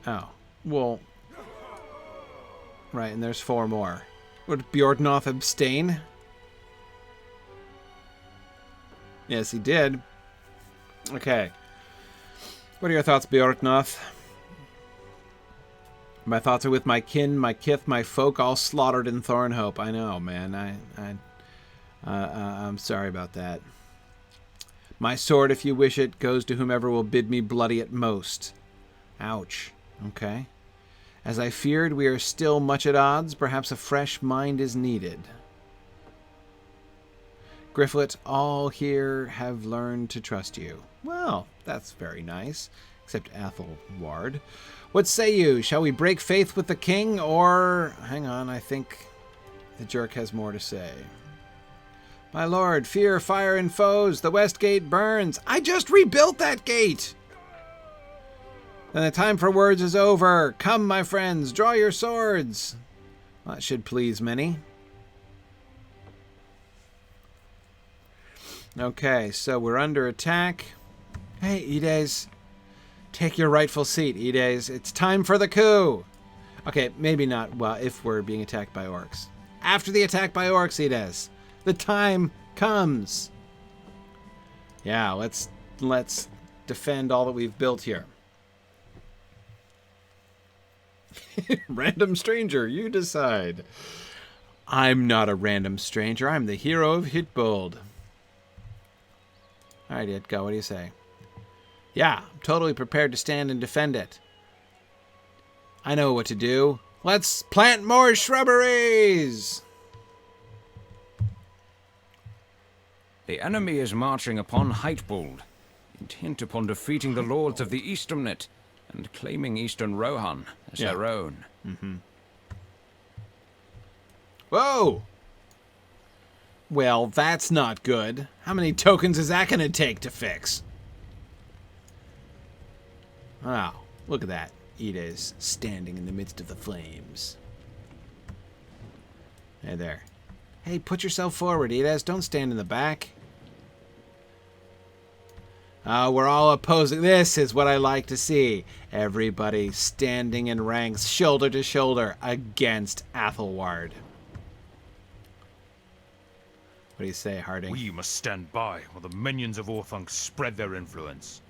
Oh, well, right, and there's 4 more. Would Bjordnoth abstain? Yes, he did. Okay. What are your thoughts, Bjordnoth? My thoughts are with my kin, my kith, my folk, all slaughtered in Thornhope. I know, man. I'm sorry about that. My sword, if you wish it, goes to whomever will bid me bloody at most. Ouch. Okay. As I feared, we are still much at odds. Perhaps a fresh mind is needed. Gryfflet, all here have learned to trust you. Well, that's very nice. Except Athelward. What say you? Shall we break faith with the king, or... Hang on, I think the jerk has more to say. My lord, fear, fire, and foes. The west gate burns. I just rebuilt that gate! Then the time for words is over. Come, my friends, draw your swords. Well, that should please many. Okay, so we're under attack. Hey, Ides. Take your rightful seat, Ides. It's time for the coup. Okay, maybe not, well, if we're being attacked by orcs. After the attack by orcs, Ides. The time comes. Yeah, let's defend all that we've built here. Random stranger, you decide. I'm not a random stranger. I'm the hero of Hytbold. All right, Itko, what do you say? Yeah, I'm totally prepared to stand and defend it. I know what to do. Let's plant more shrubberies! The enemy is marching upon Hytbold, intent upon defeating the lords of the Eastham and claiming Eastern Rohan as their own. Mm-hmm. Whoa! Well, that's not good. How many tokens is that going to take to fix? Wow, look at that. Ides standing in the midst of the flames. Hey there. Hey, put yourself forward, Ides. Don't stand in the back. We're all opposing. This is what I like to see. Everybody standing in ranks, shoulder to shoulder, against Athelward. What do you say, Harding? We must stand by while the minions of Orthunk spread their influence.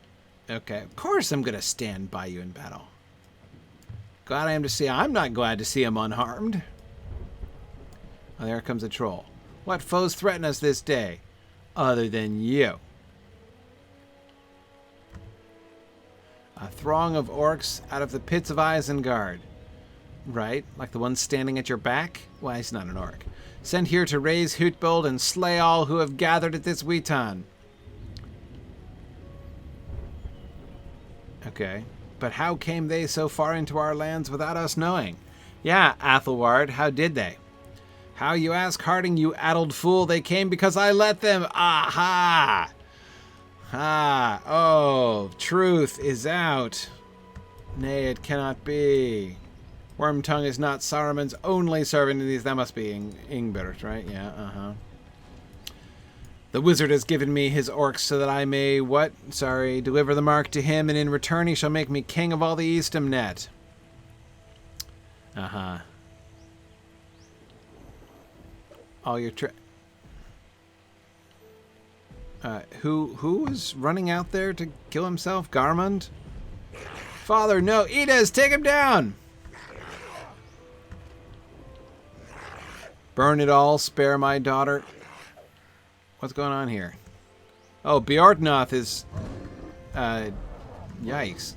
Okay, of course I'm going to stand by you in battle. Glad I am to see. I'm not glad to see him unharmed. Oh, there comes a troll. What foes threaten us this day, other than you? A throng of orcs out of the pits of Isengard. Right, like the one standing at your back? Why, he's not an orc. Sent here to raise Hytbold and slay all who have gathered at this Witan. Okay, but how came they so far into our lands without us knowing? Yeah, Athelward, how did they? How, you ask, Harding, you addled fool? They came because I let them. Aha! Ah, oh, truth is out. Nay, it cannot be. Wormtongue is not Saruman's only servant in these. That must be Ingbert, right? Yeah, uh-huh. The wizard has given me his orcs so that I may, what? Sorry, deliver the mark to him, and in return he shall make me king of all the Eastham Net. Uh-huh. All your who was running out there to kill himself? Garmund? Father, no! Ides, take him down! Burn it all, spare my daughter. What's going on here? Oh, Bjordnoth is... yikes.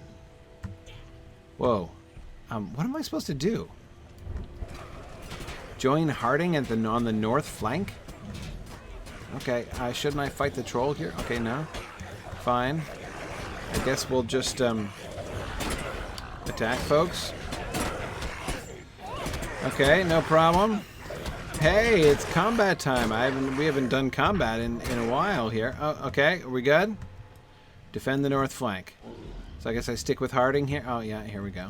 Whoa. What am I supposed to do? Join Harding at on the north flank? Okay, shouldn't I fight the troll here? Okay, no. Fine. I guess we'll just attack folks. Okay, no problem. Hey, it's combat time. We haven't done combat in a while here. Oh, okay, are we good? Defend the north flank. So I guess I stick with Harding here. Oh yeah, here we go.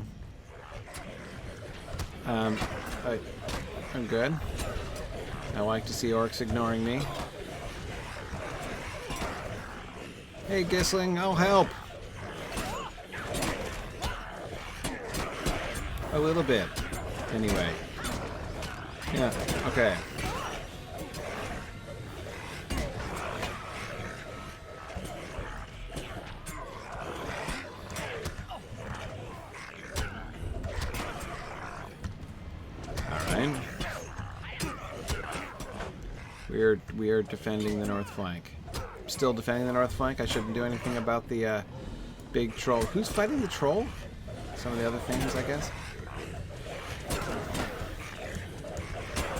I'm good. I like to see orcs ignoring me. Hey, Gisling, I'll help. A little bit. Anyway. Yeah, okay. Alright. We are defending the north flank. Still defending the north flank. I shouldn't do anything about the big troll. Who's fighting the troll? Some of the other things, I guess.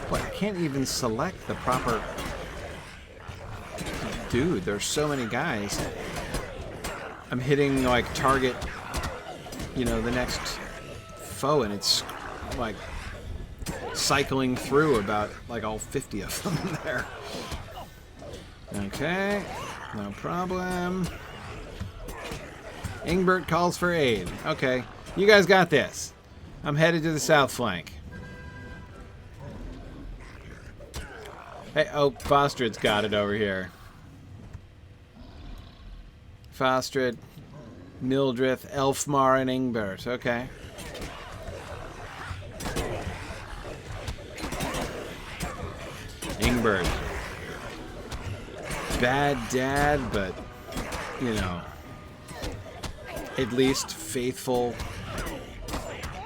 What? I can't even select the proper... Dude, there's so many guys. I'm hitting, like, target, you know, the next foe, and it's, like, cycling through about, like, all 50 of them there. Okay, no problem. Ingbert calls for aid. Okay, you guys got this. I'm headed to the south flank. Hey, oh, Fostred's got it over here. Fostred, Mildrith, Elfmar, and Ingbert. Okay. Ingbert. Bad dad, but, you know, at least faithful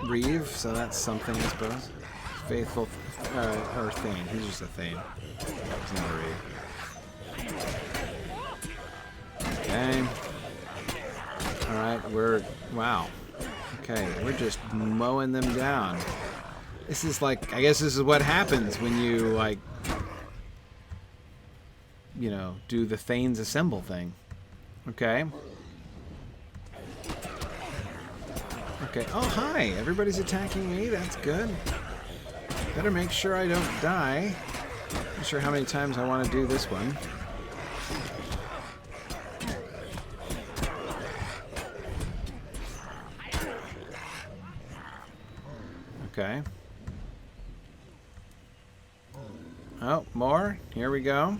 Reeve, so that's something, I suppose. Faithful, or Thane. He's just a Thane. He's not a Reeve. Okay. Alright, wow. Okay, we're just mowing them down. This is like, I guess this is what happens when you, like, you know, do the Thanes assemble thing. Okay. Okay. Oh, hi. Everybody's attacking me. That's good. Better make sure I don't die. Not sure how many times I want to do this one. Okay. Oh, more. Here we go.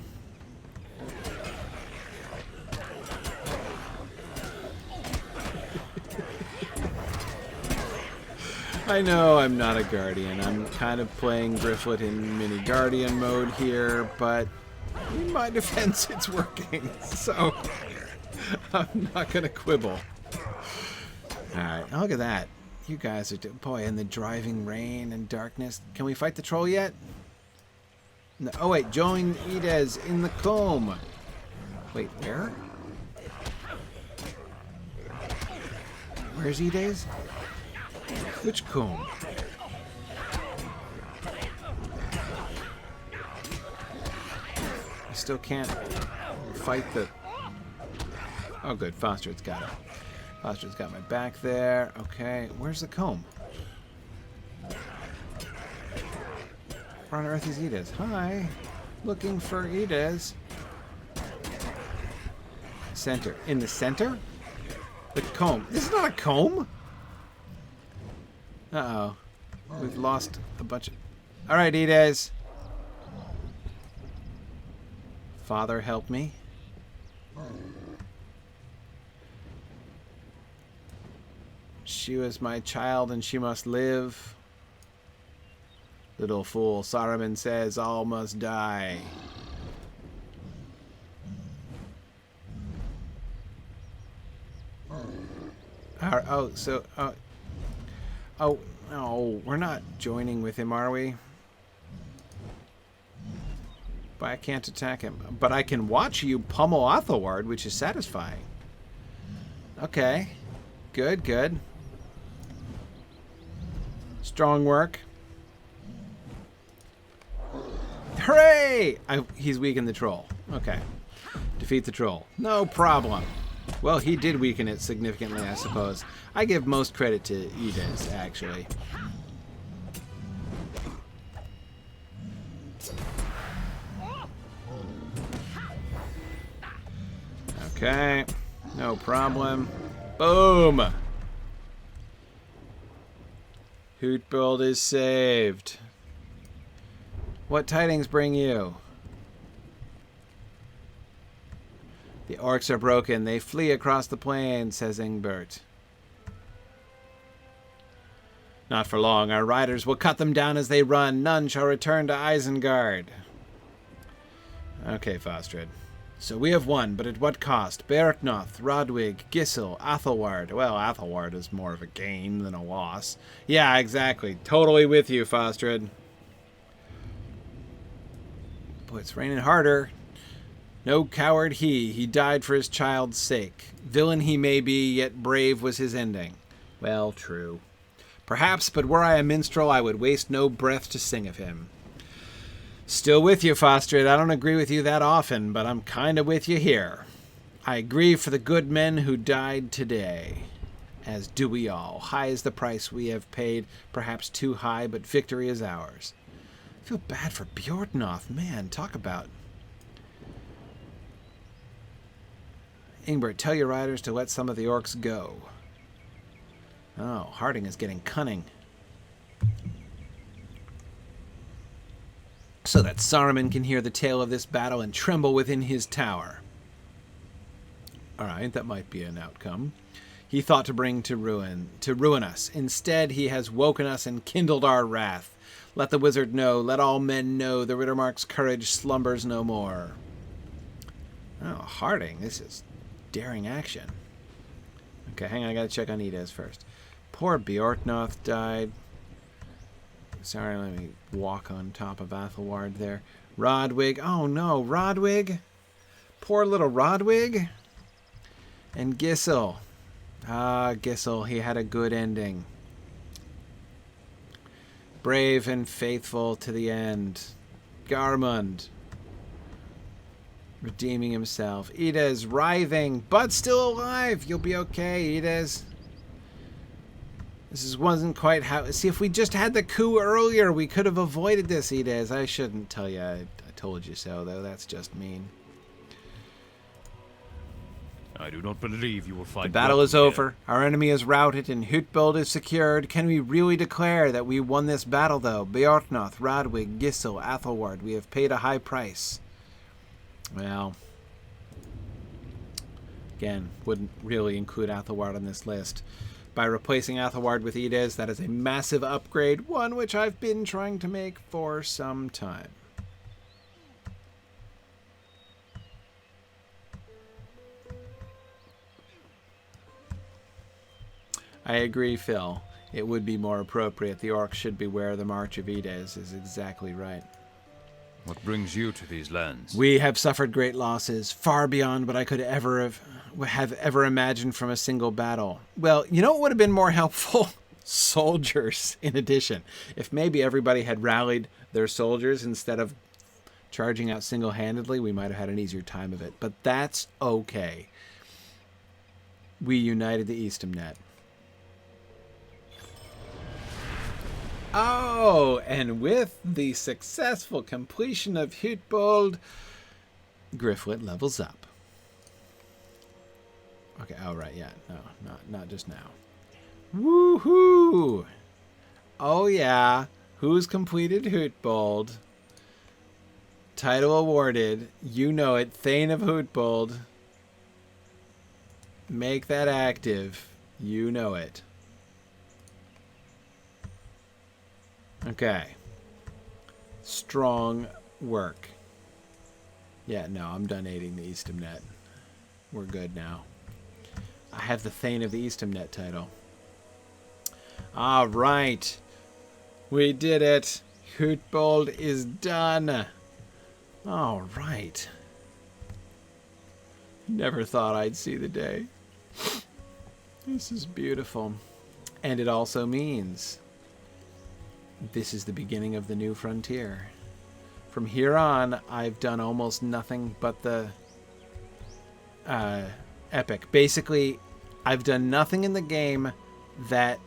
I know I'm not a Guardian. I'm kind of playing Gryfflet in mini Guardian mode here, but in my defense, it's working. So I'm not going to quibble. Alright, look at that. You guys are... Boy, in the driving rain and darkness. Can we fight the troll yet? No, oh, wait. Join Ides in the comb. Wait, where? Where's Ides? Which comb? I still can't fight the... Oh, good. Foster's got it. Foster's got my back there. Okay. Where's the comb? Where on earth is Ides? Hi. Looking for Ides. Center. In the center? The comb. This is not a comb! Uh-oh. We've lost a bunch of... Alright, Ides. Father, help me. She was my child and she must live. Little fool, Saruman says all must die. Oh, we're not joining with him, are we? But I can't attack him. But I can watch you pummel Athelward, which is satisfying. Okay. Good, good. Strong work. Hooray! He's weakened the troll. Okay. Defeat the troll. No problem. Well, he did weaken it significantly, I suppose. I give most credit to Ides, actually. Okay. No problem. Boom! Hytbold is saved. What tidings bring you? The orcs are broken. They flee across the plain, says Ingbert. Not for long. Our riders will cut them down as they run. None shall return to Isengard. Okay, Fostred. So we have won, but at what cost? Beorhtnoth, Rodwig, Gisel, Athelward. Well, Athelward is more of a gain than a loss. Yeah, exactly. Totally with you, Fostred. Boy, it's raining harder. No coward he died for his child's sake. Villain he may be, yet brave was his ending. Well, true. Perhaps, but were I a minstrel, I would waste no breath to sing of him. Still with you, Fostred. I don't agree with you that often, but I'm kind of with you here. I grieve for the good men who died today, as do we all. High is the price we have paid, perhaps too high, but victory is ours. I feel bad for Beorhtnoth. Man, talk about... Ingbert, tell your riders to let some of the orcs go. Oh, Harding is getting cunning. So that Saruman can hear the tale of this battle and tremble within his tower. Alright, that might be an outcome. He thought to bring to ruin us. Instead, he has woken us and kindled our wrath. Let the wizard know, let all men know, the Riddermark's courage slumbers no more. Oh, Harding, this is daring action. Okay, hang on, I gotta check on Ides first. Poor Beorhtnoth died. Sorry, let me walk on top of Athelward there. Rodwig. Oh no, Rodwig. Poor little Rodwig. And Gisel. Ah, Gisel, he had a good ending. Brave and faithful to the end. Garmund. Redeeming himself. Ides writhing, but still alive. You'll be okay, Ides. This wasn't quite how... See, if we just had the coup earlier, we could have avoided this, Ides. I shouldn't tell you. I told you so, though. That's just mean. I do not believe you will fight. The battle is over. Our enemy is routed, and Hytbold is secured. Can we really declare that we won this battle, though? Beorhtnoth, Rodwig, Gisel, Athelward. We have paid a high price. Well... Again, wouldn't really include Athelward on this list. By replacing Athelward with Ides, that is a massive upgrade, one which I've been trying to make for some time. I agree, Phil. It would be more appropriate. The orcs should beware the march of Ides is exactly right. What brings you to these lands? We have suffered great losses, far beyond what I could ever have ever imagined from a single battle. Well, you know what would have been more helpful? Soldiers, in addition. If maybe everybody had rallied their soldiers instead of charging out single-handedly, we might have had an easier time of it. But that's okay. We united the Eastamnet. Oh, and with the successful completion of Hytbold, Gryfflet levels up. Okay, oh right, yeah, no, not just now. Woohoo! Oh yeah, who's completed Hytbold? Title awarded, you know it, Thane of Hytbold. Make that active, you know it. Okay. Strong work. Yeah, no, I'm done aiding the Eastamnet. We're good now. I have the Thane of the Eastamnet title. All right. We did it. Hytbold is done. All right. Never thought I'd see the day. This is beautiful. And it also means... this is the beginning of the new frontier. From here on, I've done almost nothing but the epic. Basically, I've done nothing in the game that,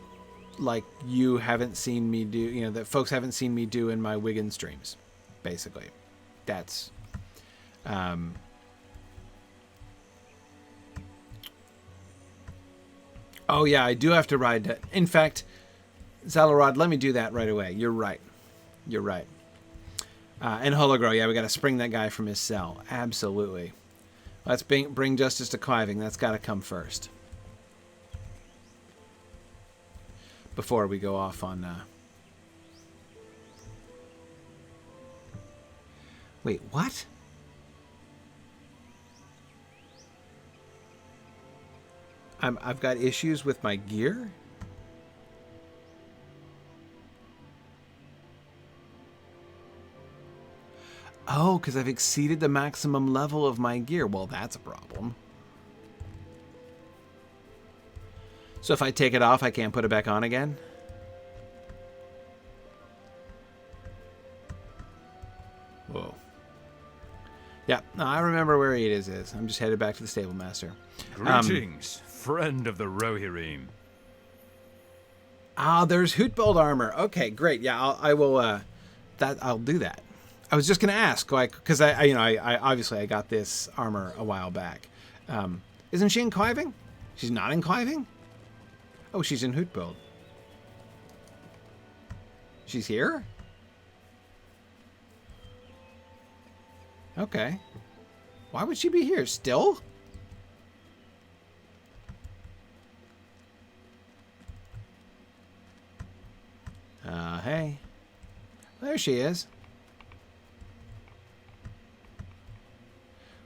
like, you haven't seen me do, you know, that folks haven't seen me do in my Wigan streams. Basically, that's oh yeah, I do have to ride to, in fact, Zalarod, let me do that right away. You're right. And Hologro, yeah, we got to spring that guy from his cell. Absolutely. Let's bring justice to Cliving. That's got to come first. Before we go off on... Wait, what? I've got issues with my gear? Oh, because I've exceeded the maximum level of my gear. Well, that's a problem. So if I take it off, I can't put it back on again? Whoa. Yeah, no, I remember where Ides is. I'm just headed back to the stable master. Greetings, friend of the Rohirrim. Ah, there's Hytbold armor. Okay, great. Yeah, I'll do that. I was just gonna ask, like, because I obviously I got this armor a while back. Isn't she in Cliving? She's not in Cliving? Oh, she's in Hytbold. She's here? Okay. Why would she be here still? Hey. There she is.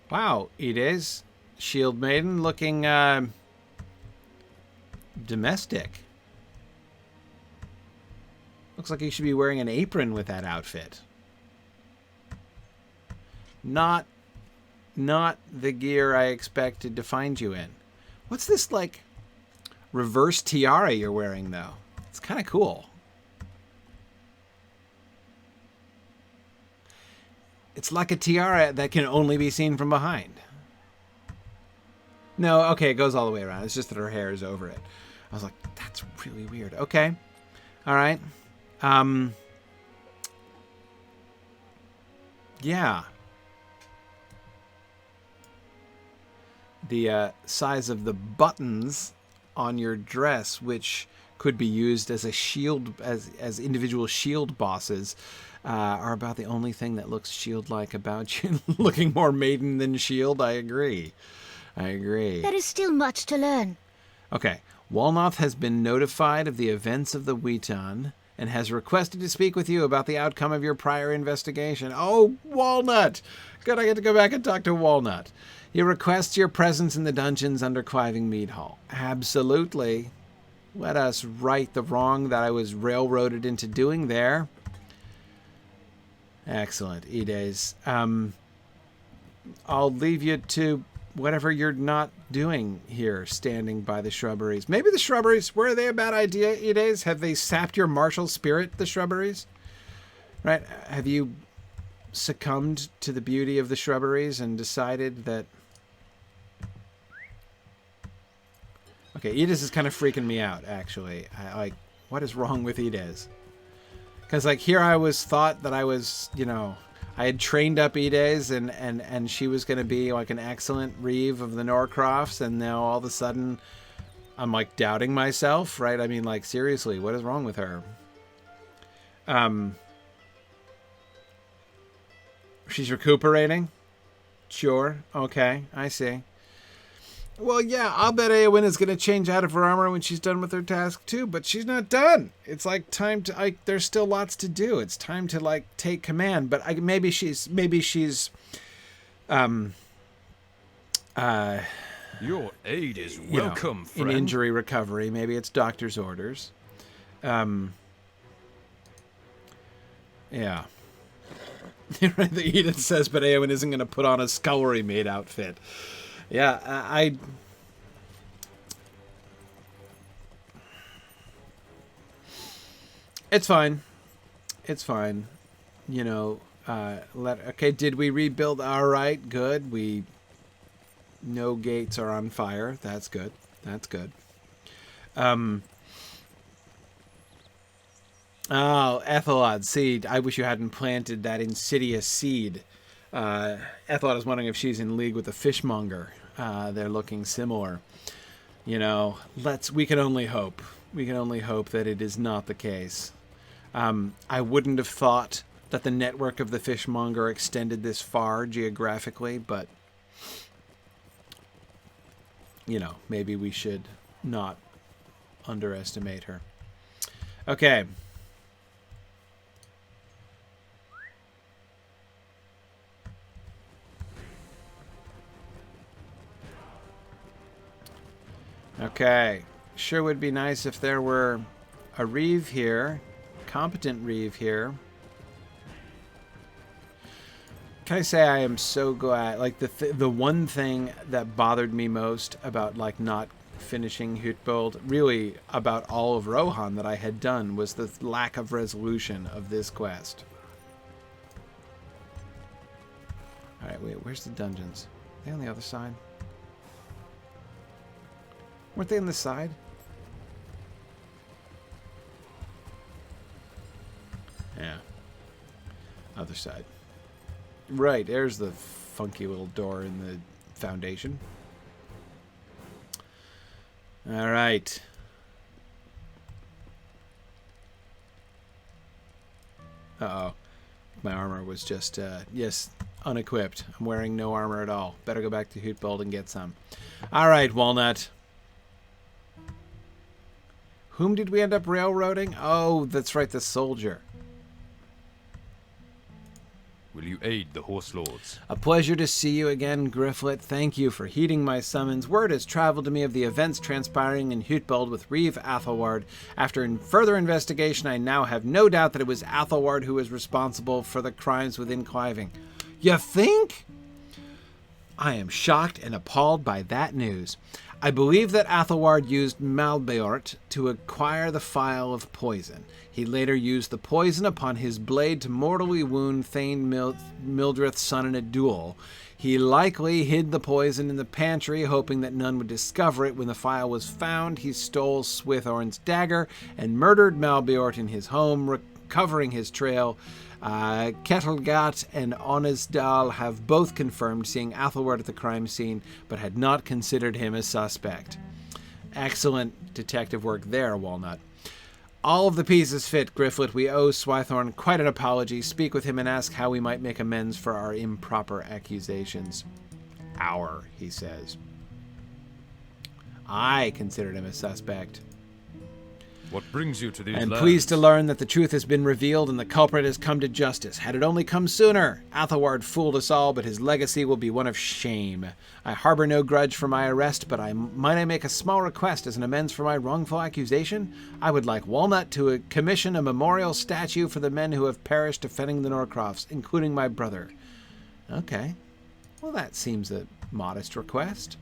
Wow, Ides. Shield Maiden looking, domestic. Looks like you should be wearing an apron with that outfit. Not the gear I expected to find you in. What's this, like, reverse tiara you're wearing, though? It's kind of cool. It's like a tiara that can only be seen from behind. No, okay, it goes all the way around. It's just that her hair is over it. I was like, that's really weird. Okay. All right. Yeah. The size of the buttons on your dress, which could be used as a shield, as individual shield bosses, are about the only thing that looks shield-like about you. Looking more maiden than shield, I agree. There is still much to learn. Okay. Walnoth has been notified of the events of the Witan and has requested to speak with you about the outcome of your prior investigation. Oh, Walnut! Good, I get to go back and talk to Walnut. He requests your presence in the dungeons under Cliving Mead Hall. Absolutely. Let us right the wrong that I was railroaded into doing there. Excellent, Ides. I'll leave you to whatever you're not doing here, standing by the shrubberies. Maybe the shrubberies, were they a bad idea, Ides? Have they sapped your martial spirit, the shrubberies? Right? Have you succumbed to the beauty of the shrubberies and decided that... Okay, Ides is kind of freaking me out, actually. Like, what is wrong with Ides? Because, like, here I was thought that I was, you know, I had trained up Ides and she was going to be, like, an excellent Reeve of the Norcrofts, and now all of a sudden I'm, like, doubting myself, right? I mean, like, seriously, what is wrong with her? She's recuperating? Sure. Okay, I see. Well, yeah, I'll bet Eowyn is going to change out of her armor when she's done with her task, too. But she's not done. It's like time to... Like, there's still lots to do. It's time to, like, take command. But maybe she's... Your aid is welcome, friend. In injury recovery. Maybe it's doctor's orders. Yeah. Right, the Edith says, but Eowyn isn't going to put on a scullery maid outfit. Yeah, It's fine. It's fine. You know, Okay, did we rebuild? All right, good. No gates are on fire. That's good. That's good. Oh, Athelward seed. I wish you hadn't planted that insidious seed. Athelward is wondering if she's in league with the fishmonger. They're looking similar. You know, we can only hope. We can only hope that it is not the case. I wouldn't have thought that the network of the fishmonger extended this far geographically, but, you know, maybe we should not underestimate her. Okay. Okay. Sure would be nice if there were a reeve here, competent reeve here. Can I say I am so glad? Like the one thing that bothered me most about like not finishing Hytbold, really about all of Rohan that I had done, was the lack of resolution of this quest. All right, wait. Where's the dungeons? Are they on the other side? Weren't they on the side? Yeah. Other side. Right, there's the funky little door in the foundation. All right. Uh-oh. My armor was just, yes, unequipped. I'm wearing no armor at all. Better go back to Hytbold and get some. All right, Walnut. Whom did we end up railroading? Oh, that's right, the soldier. Will you aid the horse lords? A pleasure to see you again, Gryfflet. Thank you for heeding my summons. Word has traveled to me of the events transpiring in Hytbold with Reeve Athelward. After further investigation, I now have no doubt that it was Athelward who was responsible for the crimes within Cliving. You think? I am shocked and appalled by that news. I believe that Athelward used Malbeort to acquire the phial of poison. He later used the poison upon his blade to mortally wound Thane Mildreth's son in a duel. He likely hid the poison in the pantry, hoping that none would discover it. When the phial was found, he stole Swithorn's dagger and murdered Malbeort in his home, recovering his trail. Kettlegat and Onisdal have both confirmed seeing Athelward at the crime scene, but had not considered him a suspect. Excellent detective work there, Walnut. All of the pieces fit, Gryfflet. We owe Swithorn quite an apology. Speak with him and ask how we might make amends for our improper accusations. He says. I considered him a suspect. What brings you to these I am lands? pleased to learn that the truth has been revealed and the culprit has come to justice. Had it only come sooner! Athelward fooled us all, but his legacy will be one of shame. I harbor no grudge for my arrest, but might I make a small request as an amends for my wrongful accusation? I would like Walnut to commission a memorial statue for the men who have perished defending the Norcrofts, including my brother. Okay. Well, that seems a modest request.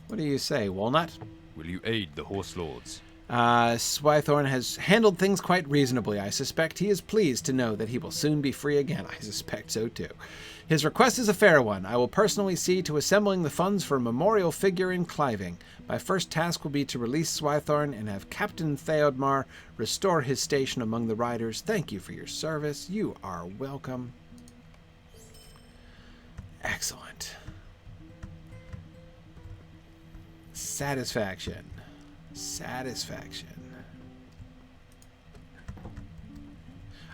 What do you say, Walnut? Will you aid the horse lords? Swithorn has handled things quite reasonably. I suspect he is pleased to know that he will soon be free again. I suspect so too. His request is a fair one. I will personally see to assembling the funds for a memorial figure in Cliving. My first task will be to release Swithorn and have Captain Theodmar restore his station among the riders. Thank you for your service. You are welcome. Excellent. Satisfaction.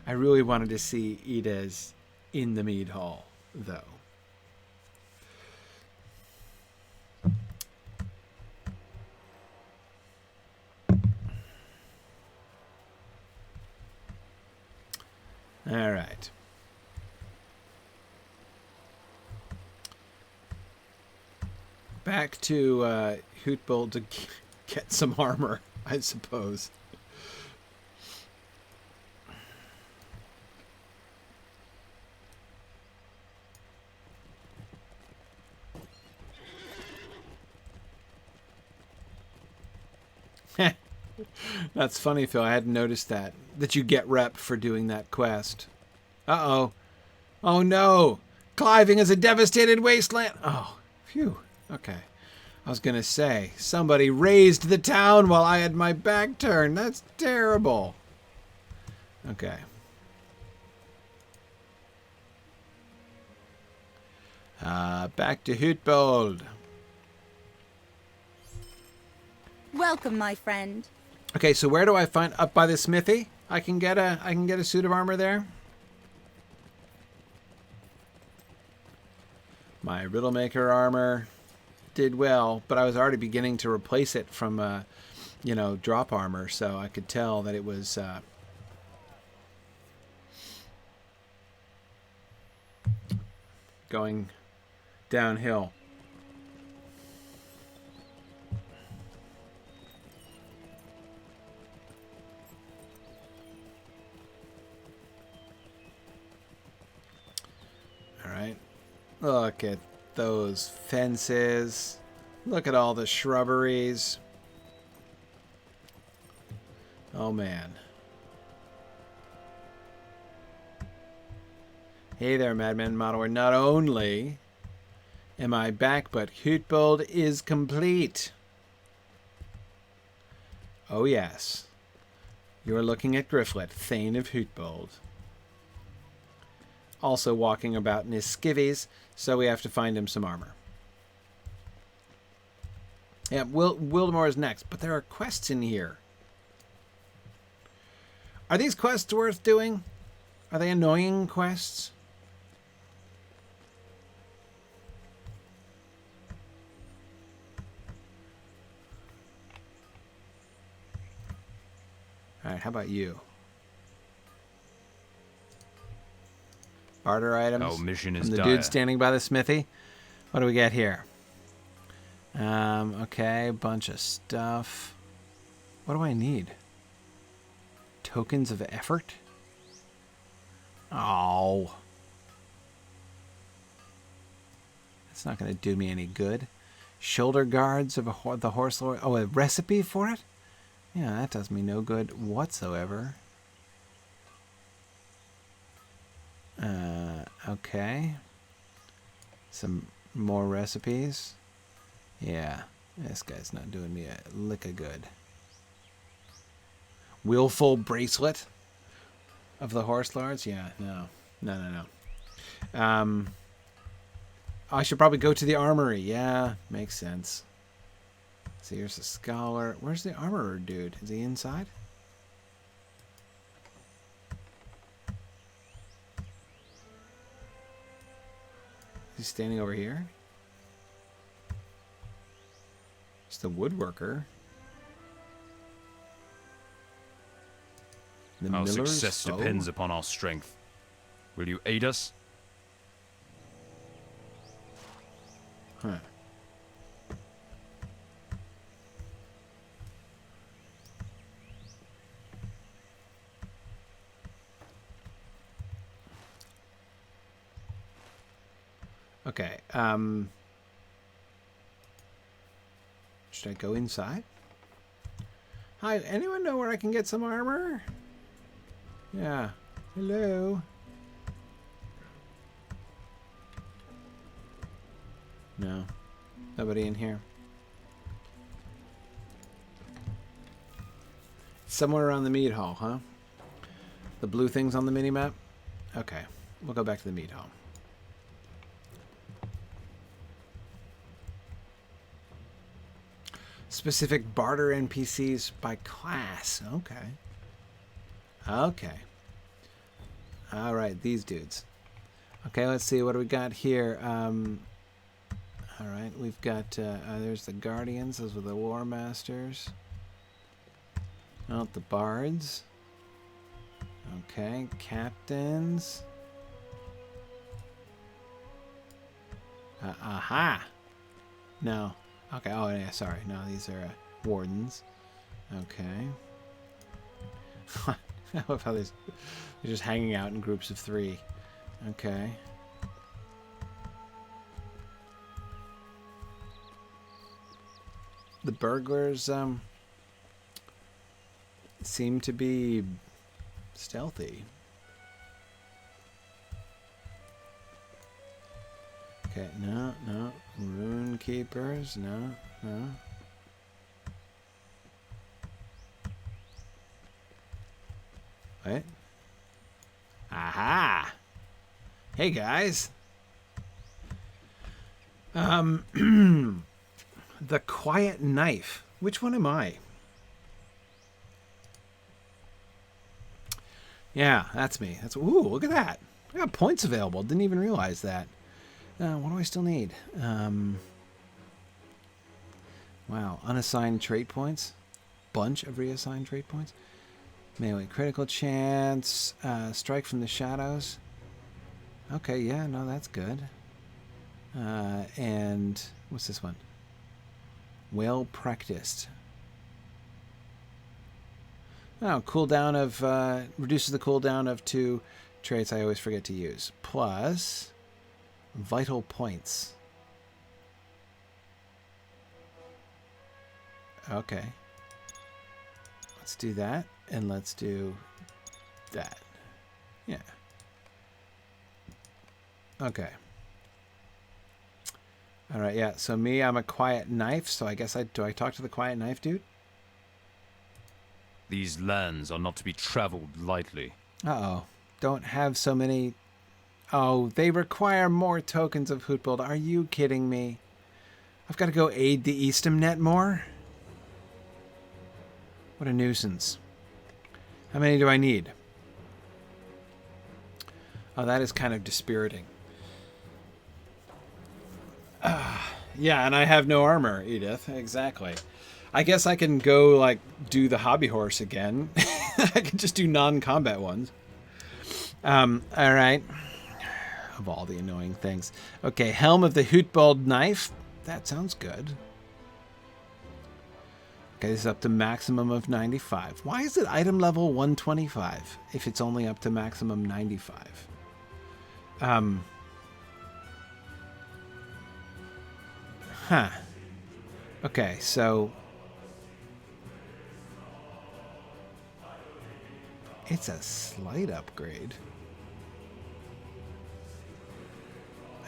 I really wanted to see Ides in the mead hall, though. All right. Back to Hytbold to get some armor, I suppose. That's funny, Phil. I hadn't noticed that you get rep for doing that quest. Uh-oh. Oh no! Cliving is a devastated wasteland! Oh, phew. Okay. I was gonna say, somebody razed the town while I had my back turned. That's terrible. Okay. Back to Hytbold. Welcome, my friend. Okay, so where do I find up by the smithy? I can get a suit of armor there. My Riddlemaker armor did well, but I was already beginning to replace it from drop armor, so I could tell that it was going downhill. All right. Look at those fences. Look at all the shrubberies. Oh man. Hey there, Madman Modeler. Not only am I back, but Hytbold is complete. Oh yes. You're looking at Gryfflet, Thane of Hytbold. Also walking about in his skivvies, so we have to find him some armor. Yeah, Wildermore is next, but there are quests in here. Are these quests worth doing? Are they annoying quests? Alright, how about you? Barter items. Our mission is from the dire. dude standing by the smithy. What do we got here? Okay, a bunch of stuff. What do I need? Tokens of effort? Oh. That's not going to do me any good. Shoulder guards of the horse lord. Oh, a recipe for it? Yeah, that does me no good whatsoever. Okay. Some more recipes. Yeah, this guy's not doing me a lick of good. Willful bracelet of the horse lords? Yeah, no. I should probably go to the armory. Yeah, makes sense. So here's a scholar. Where's the armorer dude? Is he inside? He's standing over here. It's the woodworker. The Our miller's success foe? depends upon our strength. Will you aid us? Huh. Okay. Should I go inside? Hi, anyone know where I can get some armor? Yeah. Hello. No. Nobody in here. Somewhere around the mead hall, huh? The blue things on the mini-map? Okay. We'll go back to the mead hall. Specific barter NPCs by class. Okay. Okay. All right, these dudes. Okay, let's see. What do we got here? All right, we've got... there's the Guardians. Those were the War Masters. Not the Bards. Okay, Captains. Aha! No. Okay, oh yeah, sorry. No, these are Wardens. Okay. I love how they're just hanging out in groups of 3. Okay. The burglars seem to be stealthy. Okay, no, no. Rune keepers, no, no. What? Aha! Hey guys. The Quiet Knife. Which one am I? Yeah, that's me. That's ooh, look at that. I got points available. Didn't even realize that. What do I still need? Wow, unassigned trait points. Bunch of reassigned trait points. Melee critical chance. Strike from the shadows. Okay, yeah, no, that's good. And what's this one? Well practiced. Oh, cooldown of reduces the cooldown of 2 traits I always forget to use. Plus vital points. Okay. Let's do that, and let's do that. Yeah. Okay. All right, yeah. So me, I'm a Quiet Knife, so I guess do I talk to the Quiet Knife dude? These lands are not to be traveled lightly. Uh-oh. Don't have so many... Oh, they require more tokens of Hytbold. Are you kidding me? I've got to go aid the Eastumnet more? What a nuisance. How many do I need? Oh, that is kind of dispiriting. Yeah, and I have no armor, Edith. Exactly. I guess I can go, like, do the hobby horse again. I can just do non-combat ones. Alright. Of all the annoying things. Okay, Helm of the Hytbold Knife. That sounds good. Okay, this is up to maximum of 95. Why is it item level 125 if it's only up to maximum 95? Huh. Okay, so... It's a slight upgrade.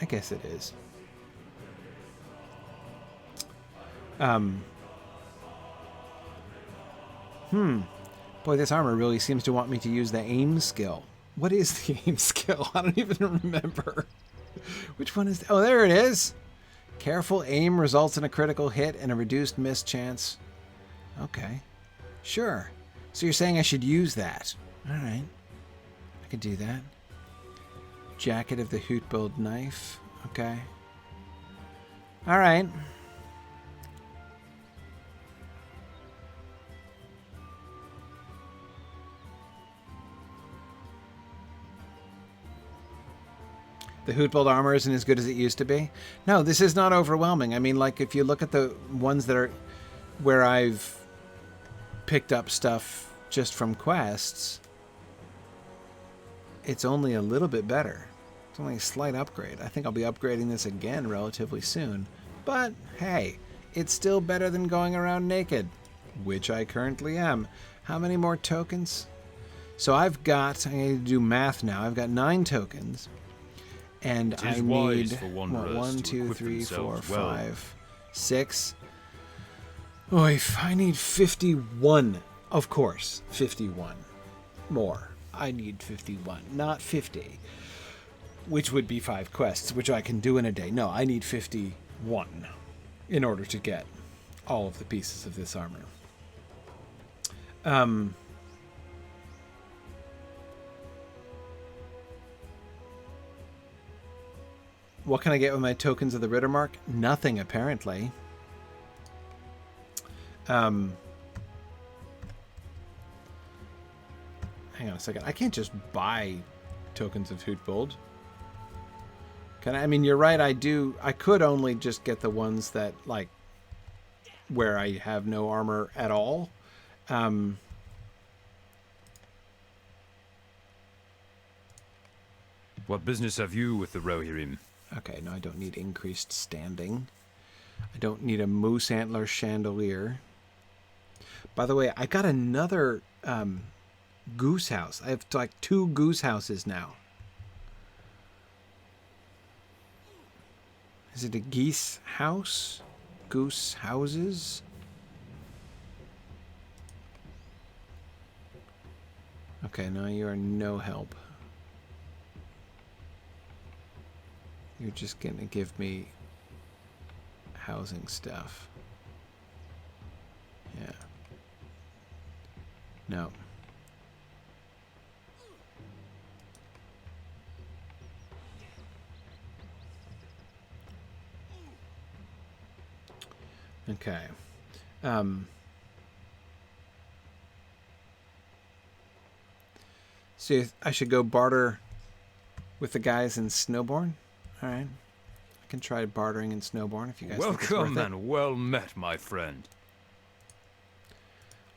I guess it is. Boy, this armor really seems to want me to use the aim skill. What is the aim skill? I don't even remember. Which one is... Oh, there it is. Careful aim results in a critical hit and a reduced miss chance. Okay. Sure. So you're saying I should use that. All right. I could do that. Jacket of the Hytbold Knife. Okay. All right. The Hytbold armor isn't as good as it used to be. No, this is not overwhelming. I mean, like, if you look at the ones that are where I've picked up stuff just from quests, it's only a little bit better. It's only a slight upgrade. I think I'll be upgrading this again relatively soon. But, hey, it's still better than going around naked, which I currently am. How many more tokens? So I've got, I need to do math now, I've got 9 tokens. And I need, what, 1, 2, 3, 4, 5, 6. Oif, I need 51. Of course, 51 more. I need 51, not 50. Which would be 5 quests, which I can do in a day. No, I need 51 in order to get all of the pieces of this armor. What can I get with my tokens of the Rittermark? Nothing, apparently. Hang on a second. I can't just buy tokens of Hytbold. Can I? I mean, you're right. I could only just get the ones that, like, where I have no armor at all. What business have you with the Rohirrim? Okay, no, I don't need increased standing. I don't need a moose antler chandelier. By the way, I got another goose house. I have like 2 goose houses now. Is it a geese house? Goose houses? Okay, now you are no help. You're just gonna give me housing stuff. Yeah. No. Okay. So I should go barter with the guys in Snowbourne? Alright. I can try bartering in Snowbourne if you guys think it's worth Welcome it. and well met, my friend.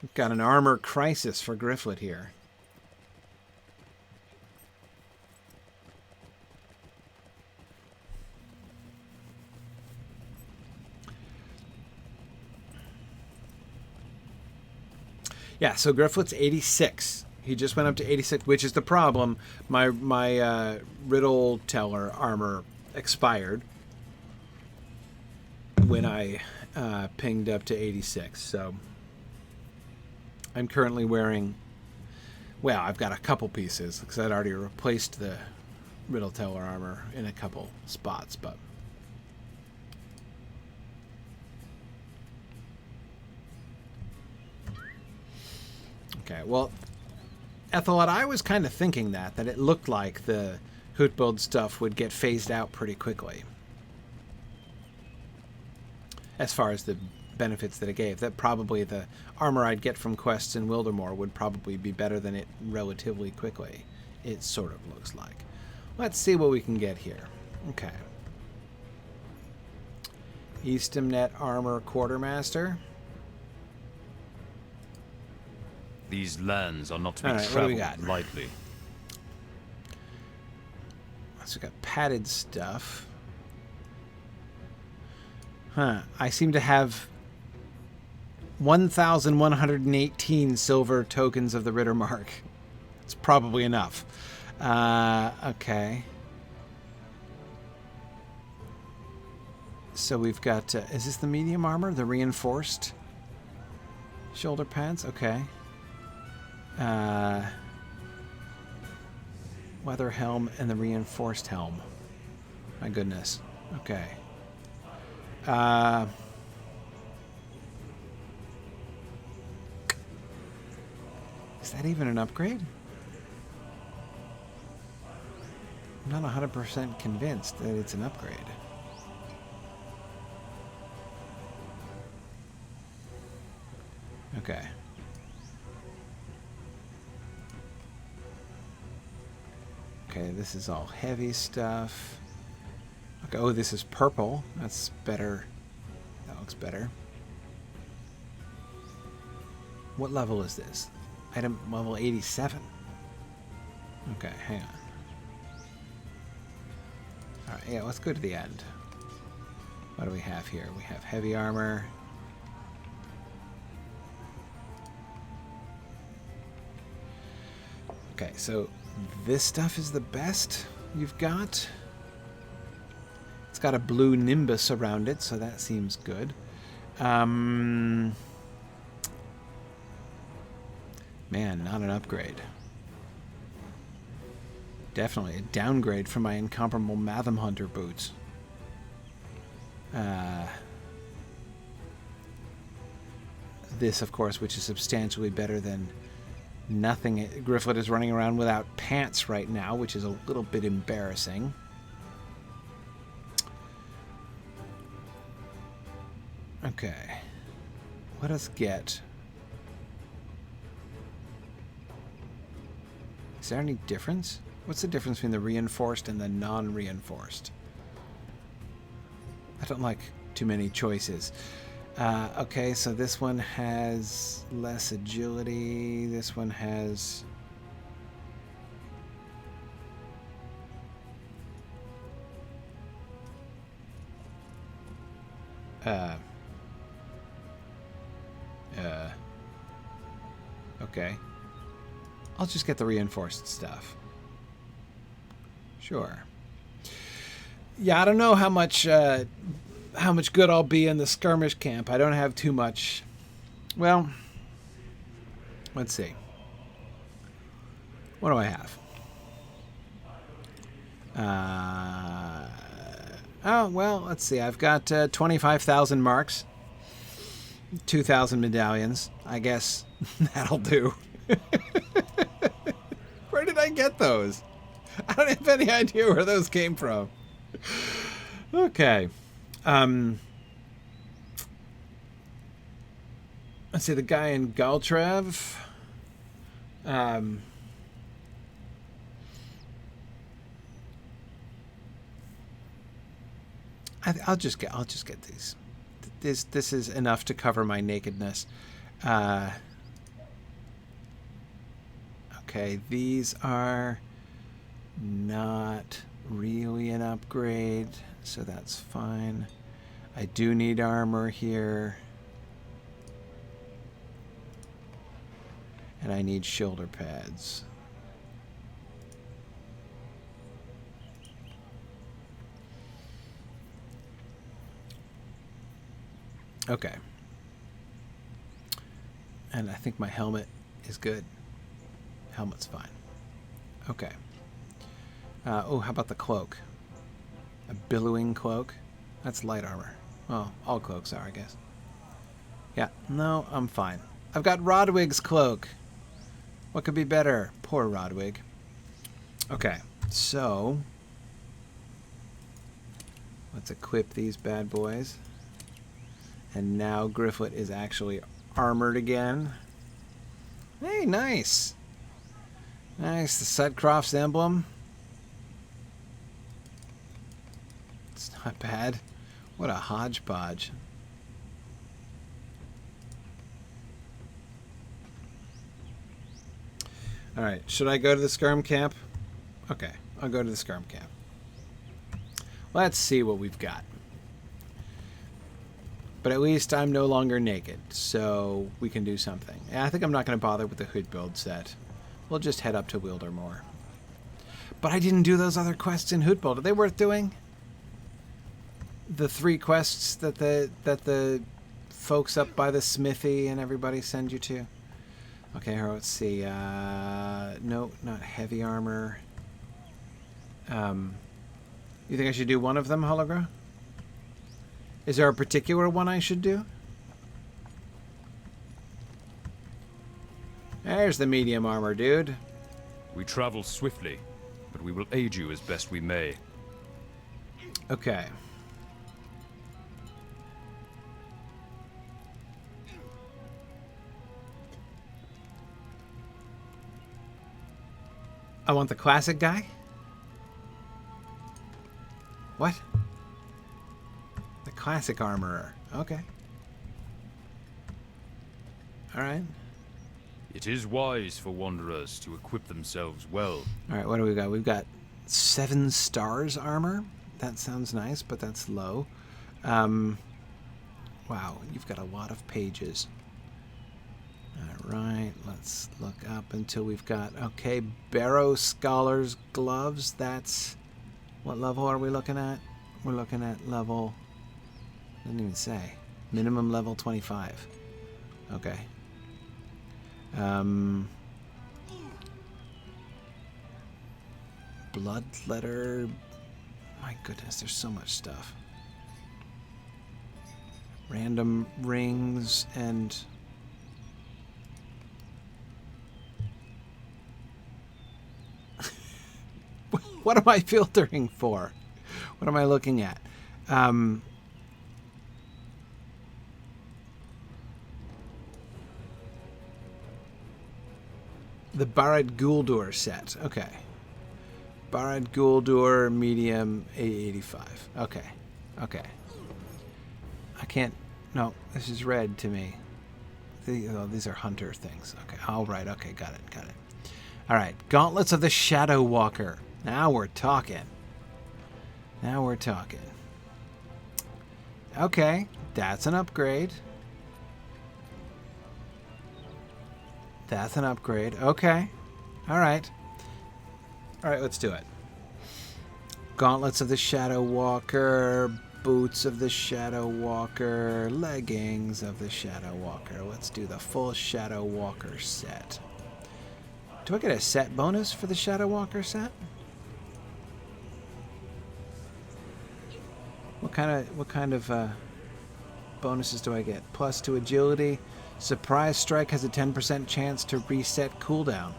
We've got an armor crisis for Gryfflet here. Yeah, so Gryfflet's 86. He just went up to 86, which is the problem. My riddle teller armor expired when I pinged up to 86. So I'm currently wearing, well, I've got a couple pieces because I'd already replaced the riddle teller armor in a couple spots, but okay, well, Athelward, I was kind of thinking that it looked like the Hytbold stuff would get phased out pretty quickly. As far as the benefits that it gave. That probably the armor I'd get from quests in Wildermore would probably be better than it relatively quickly. It sort of looks like. Let's see what we can get here. Okay. Eastamnet armor quartermaster. These lands are not to be All right, what do we traveled got? lightly. So we got padded stuff. Huh. I seem to have 1,118 silver tokens of the Ritter mark. It's probably enough. Okay. So we've got... is this the medium armor? The reinforced shoulder pads? Okay. Weather helm and the reinforced helm. My goodness. Okay. Is that even an upgrade? I'm not 100% convinced that it's an upgrade. Okay. Okay, this is all heavy stuff. Okay, oh, this is purple. That's better. That looks better. What level is this? Item level 87. Okay, hang on. Alright, yeah, let's go to the end. What do we have here? We have heavy armor. Okay, so this stuff is the best you've got. It's got a blue nimbus around it, so that seems good. Man, not an upgrade. Definitely a downgrade from my incomparable Matham Hunter boots. This, of course, which is substantially better than nothing. Gryfflet is running around without pants right now, which is a little bit embarrassing. Okay. Let us get... Is there any difference? What's the difference between the reinforced and the non-reinforced? I don't like too many choices. Okay, so this one has less agility. This one has... Okay. I'll just get the reinforced stuff. Sure. Yeah, I don't know how much good I'll be in the skirmish camp. I don't have too much. Well, let's see. What do I have? Oh, well, let's see. I've got 25,000 marks. 2,000 medallions. I guess that'll do. Where did I get those? I don't have any idea where those came from. Okay. Let's see, the guy in Galtrev. I'll just get these. This is enough to cover my nakedness. Okay, these are not really an upgrade, so that's fine. I do need armor here. And I need shoulder pads. Okay. And I think my helmet is good. Helmet's fine. Okay. Oh, how about the cloak? A billowing cloak? That's light armor. Well, all cloaks are, I guess. Yeah, no, I'm fine. I've got Rodwig's cloak. What could be better? Poor Rodwig. Okay, so let's equip these bad boys. And now Gryfflet is actually armored again. Hey, nice. Nice, the Sutcroft's emblem. It's not bad. What a hodgepodge. Alright, should I go to the skirm camp? Okay, I'll go to the skirm camp. Let's see what we've got. But at least I'm no longer naked, so we can do something. I think I'm not going to bother with the Hytbold set. We'll just head up to Wildermore. But I didn't do those other quests in Hytbold. Are they worth doing? The 3 quests that the folks up by the smithy and everybody send you to? Okay, here, let's see. No, not heavy armor. You think I should do one of them, Hologra? Is there a particular one I should do? There's the medium armor, dude. We travel swiftly, but we will aid you as best we may. Okay. I want the classic guy? What? The classic armorer. Okay. Alright. It is wise for wanderers to equip themselves well. Alright, what do we got? We've got 7 stars armor. That sounds nice, but that's low. Wow, you've got a lot of pages. Alright, let's look up until we've got... Okay, Barrow Scholar's Gloves. That's... What level are we looking at? We're looking at level... Didn't even say. Minimum level 25. Okay. Bloodletter. My goodness, there's so much stuff. Random rings and... What am I filtering for? What am I looking at? The Barad Guldur set. Okay. Barad Guldur, medium, 885. Okay. Okay. I can't... No, this is red to me. These are hunter things. Okay. All right. Okay. Got it. Got it. All right. Gauntlets of the Shadow Walker. Now we're talking. Now we're talking. Okay. That's an upgrade. That's an upgrade. Okay. All right. All right, let's do it. Gauntlets of the Shadow Walker, boots of the Shadow Walker, leggings of the Shadow Walker. Let's do the full Shadow Walker set. Do I get a set bonus for the Shadow Walker set? What kind of bonuses do I get? Plus to agility. Surprise strike has a 10% chance to reset cooldown.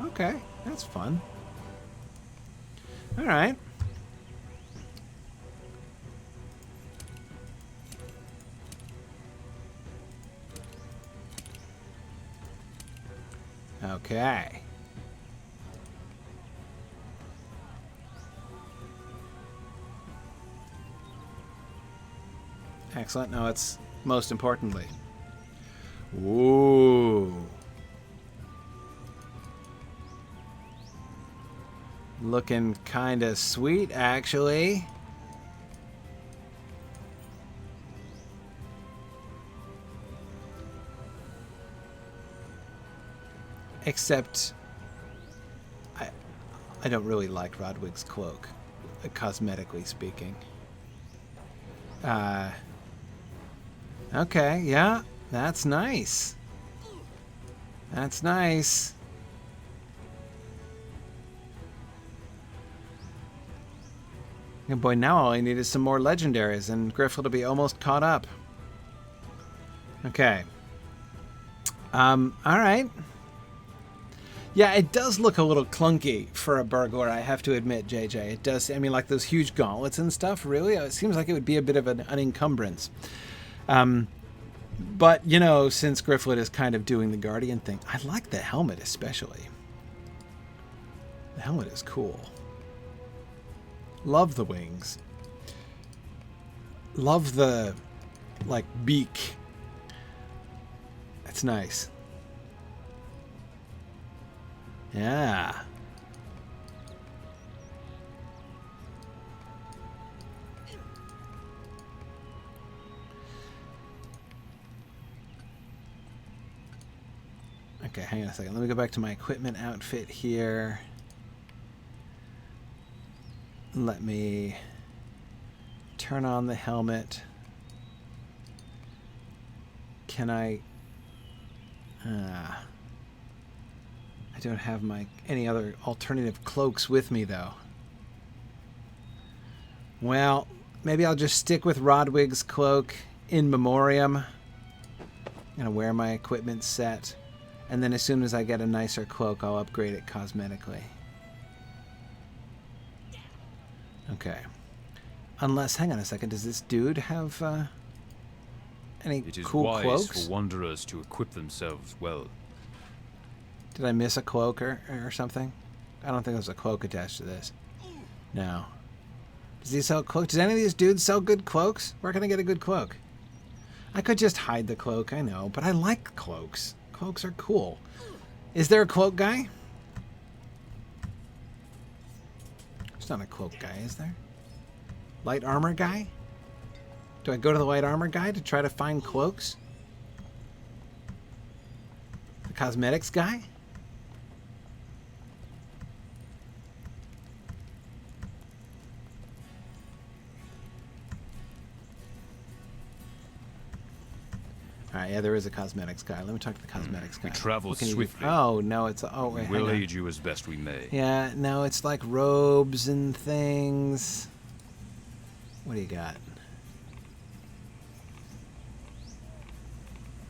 Okay, that's fun. All right. Okay. Excellent. Now it's most importantly. Ooh. Looking kind of sweet, actually. Except, I don't really like Rodwig's cloak, cosmetically speaking. Okay, yeah, that's nice. That's nice. Good boy, now all I need is some more legendaries, and Gryfflet will be almost caught up. Okay. Alright. Yeah, it does look a little clunky for a burglar, I have to admit, JJ. It does, I mean, like those huge gauntlets and stuff, really? It seems like it would be a bit of an encumbrance. But, you know, since Gryfflet is kind of doing the Guardian thing, I like the helmet especially. The helmet is cool. Love the wings. Love the, like, beak. That's nice. Yeah. Okay, hang on a second. Let me go back to my equipment outfit here. Let me turn on the helmet. Can I don't have any other alternative cloaks with me, though. Well, maybe I'll just stick with Rodwig's cloak in memoriam. I'm going to wear my equipment set. And then as soon as I get a nicer cloak, I'll upgrade it cosmetically. Okay. Unless, hang on a second, does this dude have any cool cloaks? It is wise for wanderers to equip themselves well. Did I miss a cloak or something? I don't think there's a cloak attached to this. No. Does he sell cloaks? Does any of these dudes sell good cloaks? Where can I get a good cloak? I could just hide the cloak, I know, but I like cloaks. Cloaks are cool. Is there a cloak guy? There's not a cloak guy, is there? Light armor guy? Do I go to the light armor guy to try to find cloaks? The cosmetics guy? Alright, yeah, there is a cosmetics guy. Let me talk to the cosmetics guy. We travel swiftly. Oh, no, it's... Oh, wait, we'll aid you as best we may. Yeah, no, it's like robes and things. What do you got?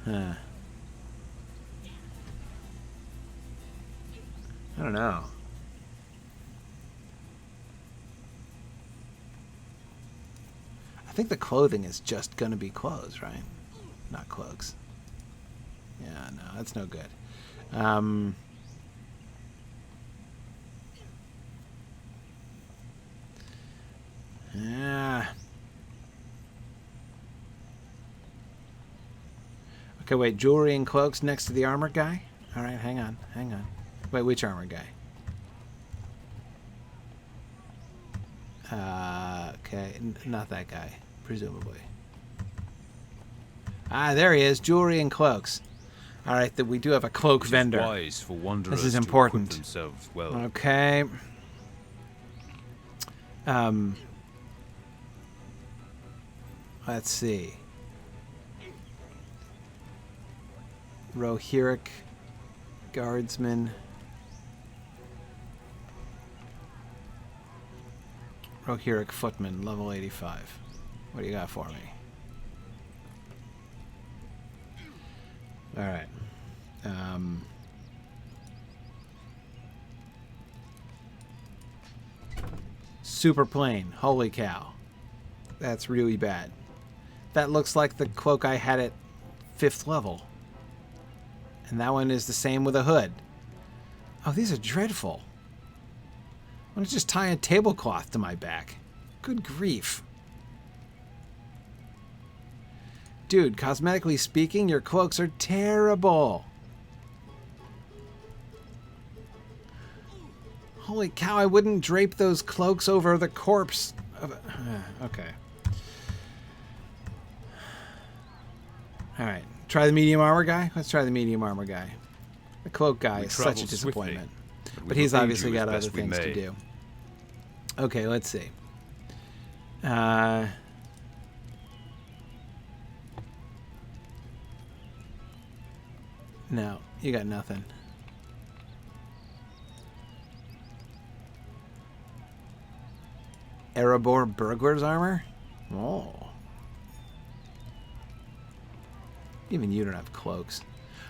Huh. I don't know. I think the clothing is just gonna be clothes, right? Not cloaks. Yeah, no, that's no good. Yeah. Okay, wait, jewelry and cloaks next to the armor guy? Alright, hang on. Wait, which armor guy? Okay, not that guy, presumably. Ah, there he is, jewelry and cloaks. Alright, we do have a cloak vendor. Wise for wanderers this is important. To equip themselves well. Okay. Let's see. Rohirric Guardsman. Rohirric Footman, level 85. What do you got for me? Alright. Super plain. Holy cow. That's really bad. That looks like the cloak I had at 5th level. And that one is the same with a hood. Oh, these are dreadful. I want to just tie a tablecloth to my back. Good grief. Dude, cosmetically speaking, your cloaks are terrible. Holy cow, I wouldn't drape those cloaks over the corpse of... okay. Alright, try the medium armor guy? Let's try the medium armor guy. The cloak guy is such a disappointment. But he's obviously got other things to do. Okay, let's see. No, you got nothing. Erebor burglar's armor? Oh. Even you don't have cloaks.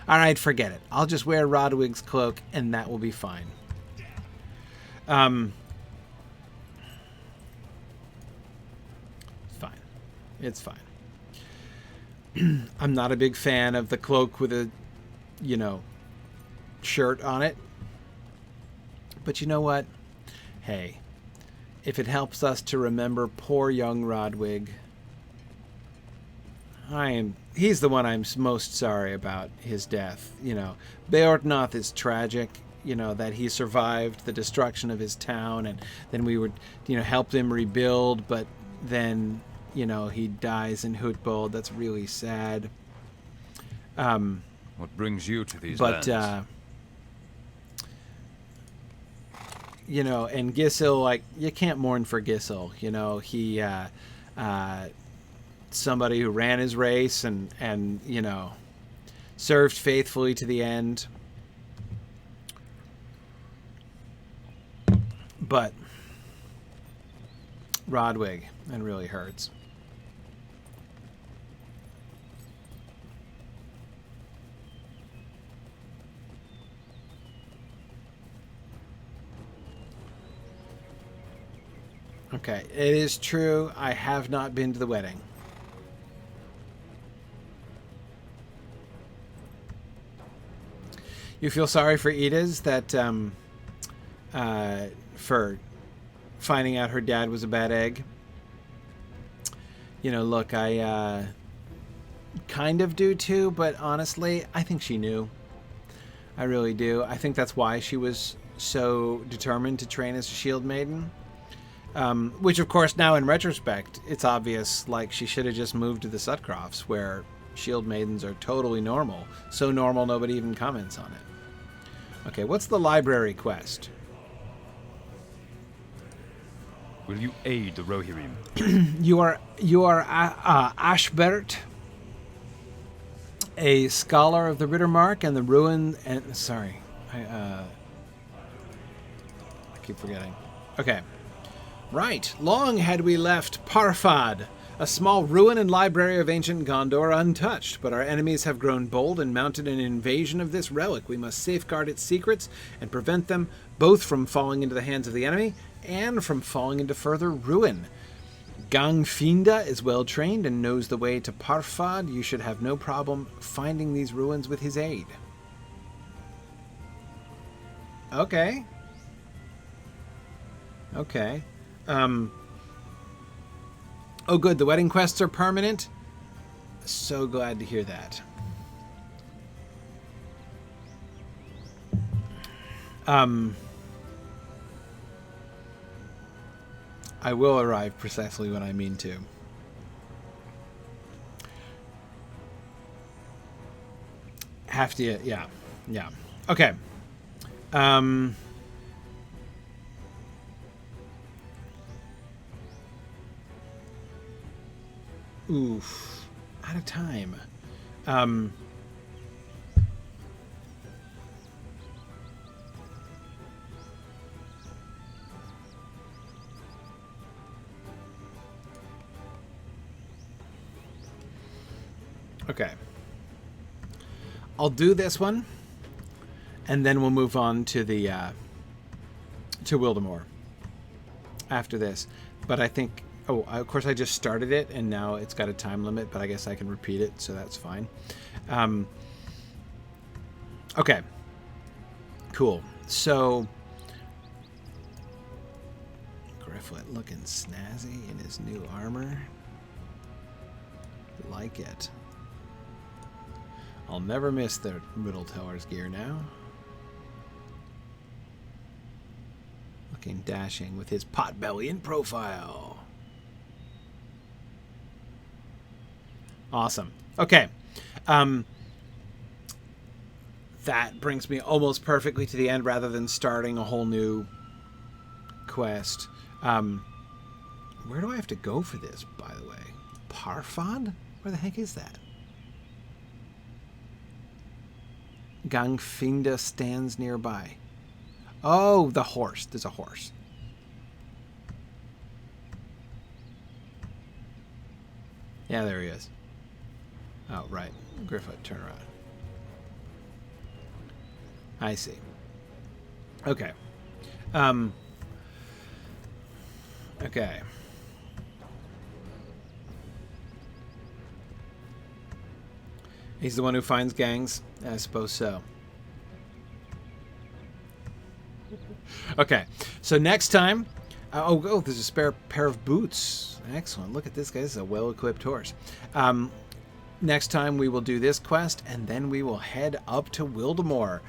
Alright, forget it. I'll just wear Rodwig's cloak and that will be fine. Fine. It's fine. I'm not a big fan of the cloak with a, you know, shirt on it. But you know what? Hey, if it helps us to remember poor young Rodwig, he's the one I'm most sorry about his death. You know, Beorhtnoth is tragic, you know, that he survived the destruction of his town, and then we would, you know, help him rebuild, but then, you know, he dies in Hytbold. That's really sad. What brings you to these lands? You know, and Gisel, like, you can't mourn for Gisel. You know, he, somebody who ran his race and, you know, served faithfully to the end. But Rodwig, that really hurts. Okay, it is true. I have not been to the wedding. You feel sorry for Ides that, for finding out her dad was a bad egg? You know, look, I, kind of do too, but honestly, I think she knew. I really do. I think that's why she was so determined to train as a shield maiden. Which, of course, now in retrospect, it's obvious, like, she should have just moved to the Sutcrofts, where shield maidens are totally normal. So normal, nobody even comments on it. Okay, what's the library quest? Will you aid the Rohirrim? You are Ashbert, a scholar of the Rittermark and the ruin... And sorry, I keep forgetting. Okay. Right. Long had we left Parfad, a small ruin and library of ancient Gondor, untouched, but our enemies have grown bold and mounted an invasion of this relic. We must safeguard its secrets and prevent them both from falling into the hands of the enemy and from falling into further ruin. Gangfinda is well trained and knows the way to Parfad. You should have no problem finding these ruins with his aid. Okay. Okay. Oh good, the wedding quests are permanent? So glad to hear that. I will arrive precisely when I mean to. Have to, yeah. Yeah. Okay. Oof. Out of time. Okay. I'll do this one, and then we'll move on to the to Wildermore after this. But I think, oh, of course I just started it, and now it's got a time limit, but I guess I can repeat it, so that's fine. Okay. Cool. So, Gryfflet looking snazzy in his new armor. Like it. I'll never miss the Middle Tower's gear now. Looking dashing with his potbelly in profile. Awesome. Okay. That brings me almost perfectly to the end rather than starting a whole new quest. Where do I have to go for this, by the way? Parfod? Where the heck is that? Gangfinda stands nearby. Oh, the horse. There's a horse. Yeah, there he is. Oh, right. Gryfflet, turn around. I see. Okay. Okay. He's the one who finds gangs? I suppose so. Okay, so next time... oh, there's a spare pair of boots. Excellent. Look at this guy. This is a well-equipped horse. Next time we will do this quest, and then we will head up to Wildermore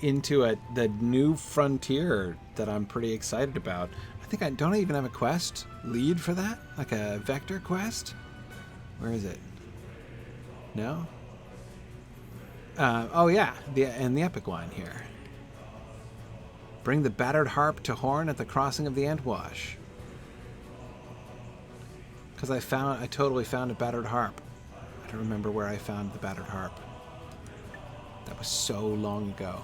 into the new frontier that I'm pretty excited about. I think don't I even have a quest lead for that? Like a vector quest? Where is it? No? Oh yeah, the epic one here. Bring the battered harp to Horn at the crossing of the Entwash. Because I totally found a battered harp. I don't remember where I found the battered harp. That was so long ago.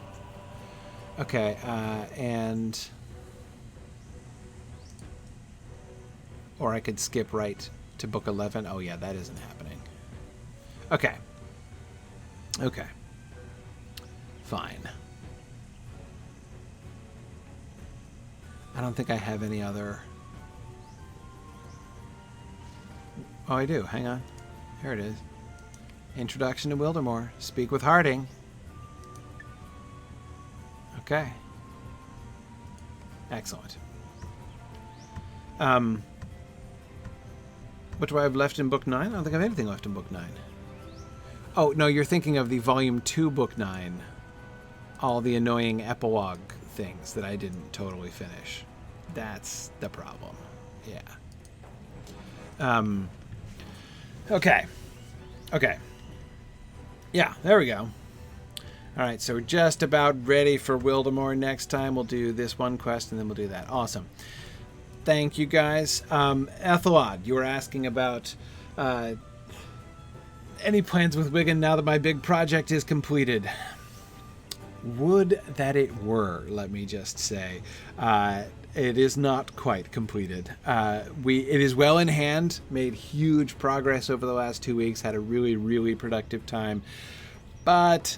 Okay, and... Or I could skip right to book 11. Oh yeah, that isn't happening. Okay. Okay. Fine. I don't think I have any other... Oh, I do. Hang on. Here it is. Introduction to Wildermore. Speak with Harding. Okay. Excellent. What do I have left in Book 9? I don't think I have anything left in Book 9. Oh, no, you're thinking of the Volume 2, Book 9. All the annoying epilogue things that I didn't totally finish. That's the problem. Yeah. Okay. Okay. Yeah, there we go. Alright, so we're just about ready for Wildermore. Next time we'll do this one quest and then we'll do that. Awesome. Thank you guys. Athelward, you were asking about any plans with Wigan now that my big project is completed. Would that it were, let me just say. It is not quite completed. It is well in hand, made huge progress over the last 2 weeks, had a really, really productive time. But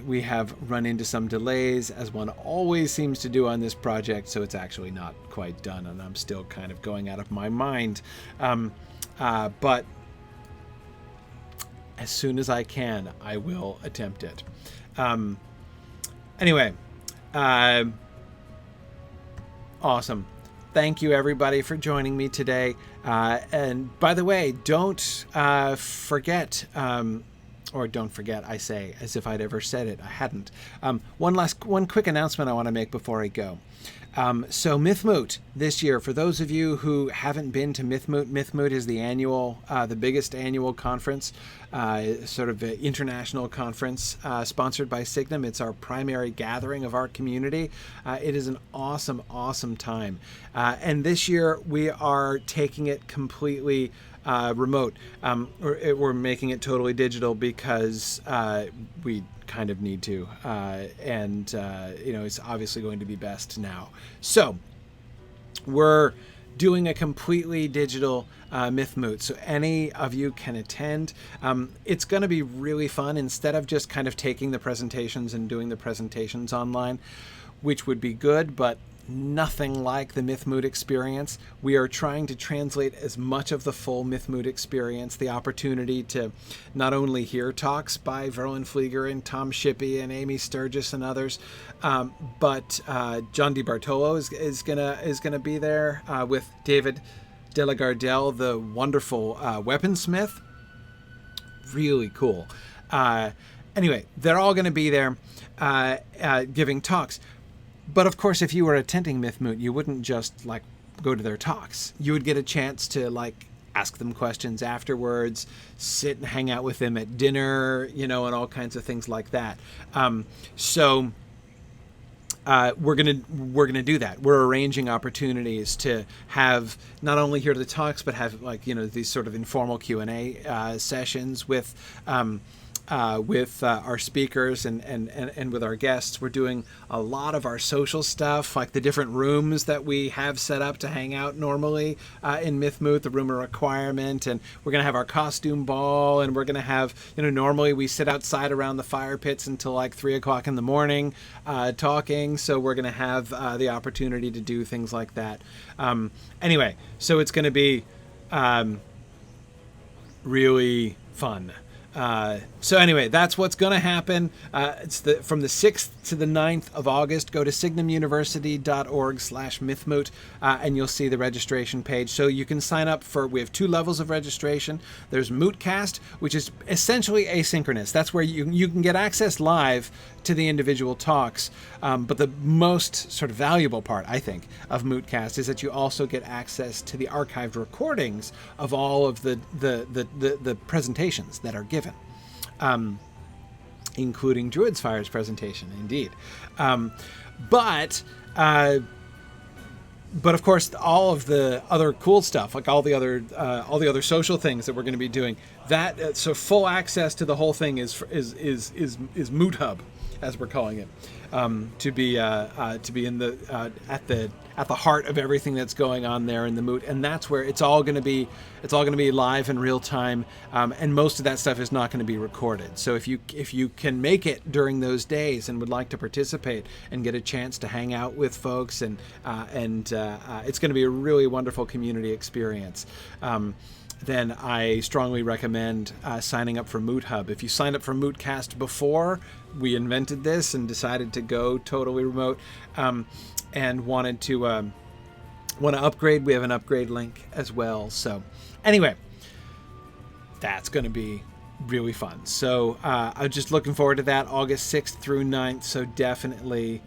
we have run into some delays, as one always seems to do on this project, so it's actually not quite done, and I'm still kind of going out of my mind. But as soon as I can, I will attempt it. Anyway, awesome. Thank you, everybody, for joining me today. And by the way, don't forget... or don't forget, I say, as if I'd ever said it. I hadn't. One quick announcement I want to make before I go. So Mythmoot this year, for those of you who haven't been to Mythmoot is the annual, the biggest annual conference sort of international conference sponsored by Signum. It's our primary gathering of our community. It is an awesome, awesome time. And this year we are taking it completely remote. We're making it totally digital because we kind of need to. And it's obviously going to be best now. So we're doing a completely digital myth moot, so any of you can attend. It's going to be really fun. Instead of just kind of taking the presentations and doing the presentations online, which would be good, but nothing like the myth moot experience. We are trying to translate as much of the full myth moot experience, the opportunity to not only hear talks by Verlin Flieger and Tom Shippey and Amy Sturgis and others, but John DiBartolo is gonna be there with David Delagardelle, the wonderful weaponsmith. Really cool. Anyway, they're all going to be there giving talks. But of course, if you were attending Myth Moot, you wouldn't just like go to their talks. You would get a chance to like ask them questions afterwards, sit and hang out with them at dinner, and all kinds of things like that. So we're gonna do that. We're arranging opportunities to have not only hear the talks, but have these sort of informal Q&A sessions with our speakers and with our guests. We're doing a lot of our social stuff, like the different rooms that we have set up to hang out normally in Myth Moot, the room of requirement, and we're going to have our costume ball, and we're going to have, normally we sit outside around the fire pits until like 3 o'clock in the morning talking, so we're going to have the opportunity to do things like that. Anyway, so it's going to be really fun. So anyway, that's what's going to happen. It's from the 6th to the 9th of August. Go to signumuniversity.org/mythmoot, and you'll see the registration page. So you can sign up we have 2 levels of registration. There's Mootcast, which is essentially asynchronous. That's where you can get access live to the individual talks. But the most sort of valuable part, I think, of Mootcast is that you also get access to the archived recordings of all of the presentations that are given. Including Druid's Fire's presentation, indeed. But of course, all of the other cool stuff, like all the other social things that we're going to be doing, that so full access to the whole thing is Moot Hub, as we're calling it, to be in the at the heart of everything that's going on there in the Moot, and that's where it's all going to be live in real time, and most of that stuff is not going to be recorded. So if you can make it during those days and would like to participate and get a chance to hang out with folks, and it's going to be a really wonderful community experience. Then I strongly recommend signing up for Moot Hub. If you signed up for Mootcast before we invented this and decided to go totally remote, and wanted to upgrade, we have an upgrade link as well. So anyway, that's going to be really fun. So I'm just looking forward to that, August 6th through 9th. So definitely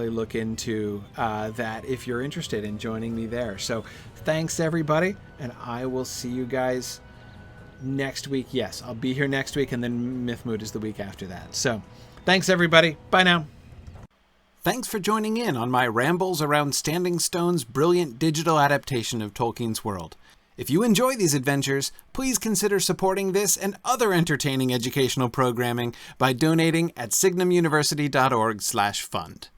look into that if you're interested in joining me there. So thanks everybody, and I will see you guys next week. Yes, I'll be here next week, and then Myth Moot is the week after that. So thanks everybody. Bye now. Thanks for joining in on my rambles around Standing Stone's brilliant digital adaptation of Tolkien's world. If you enjoy these adventures, please consider supporting this and other entertaining educational programming by donating at signumuniversity.org/fund.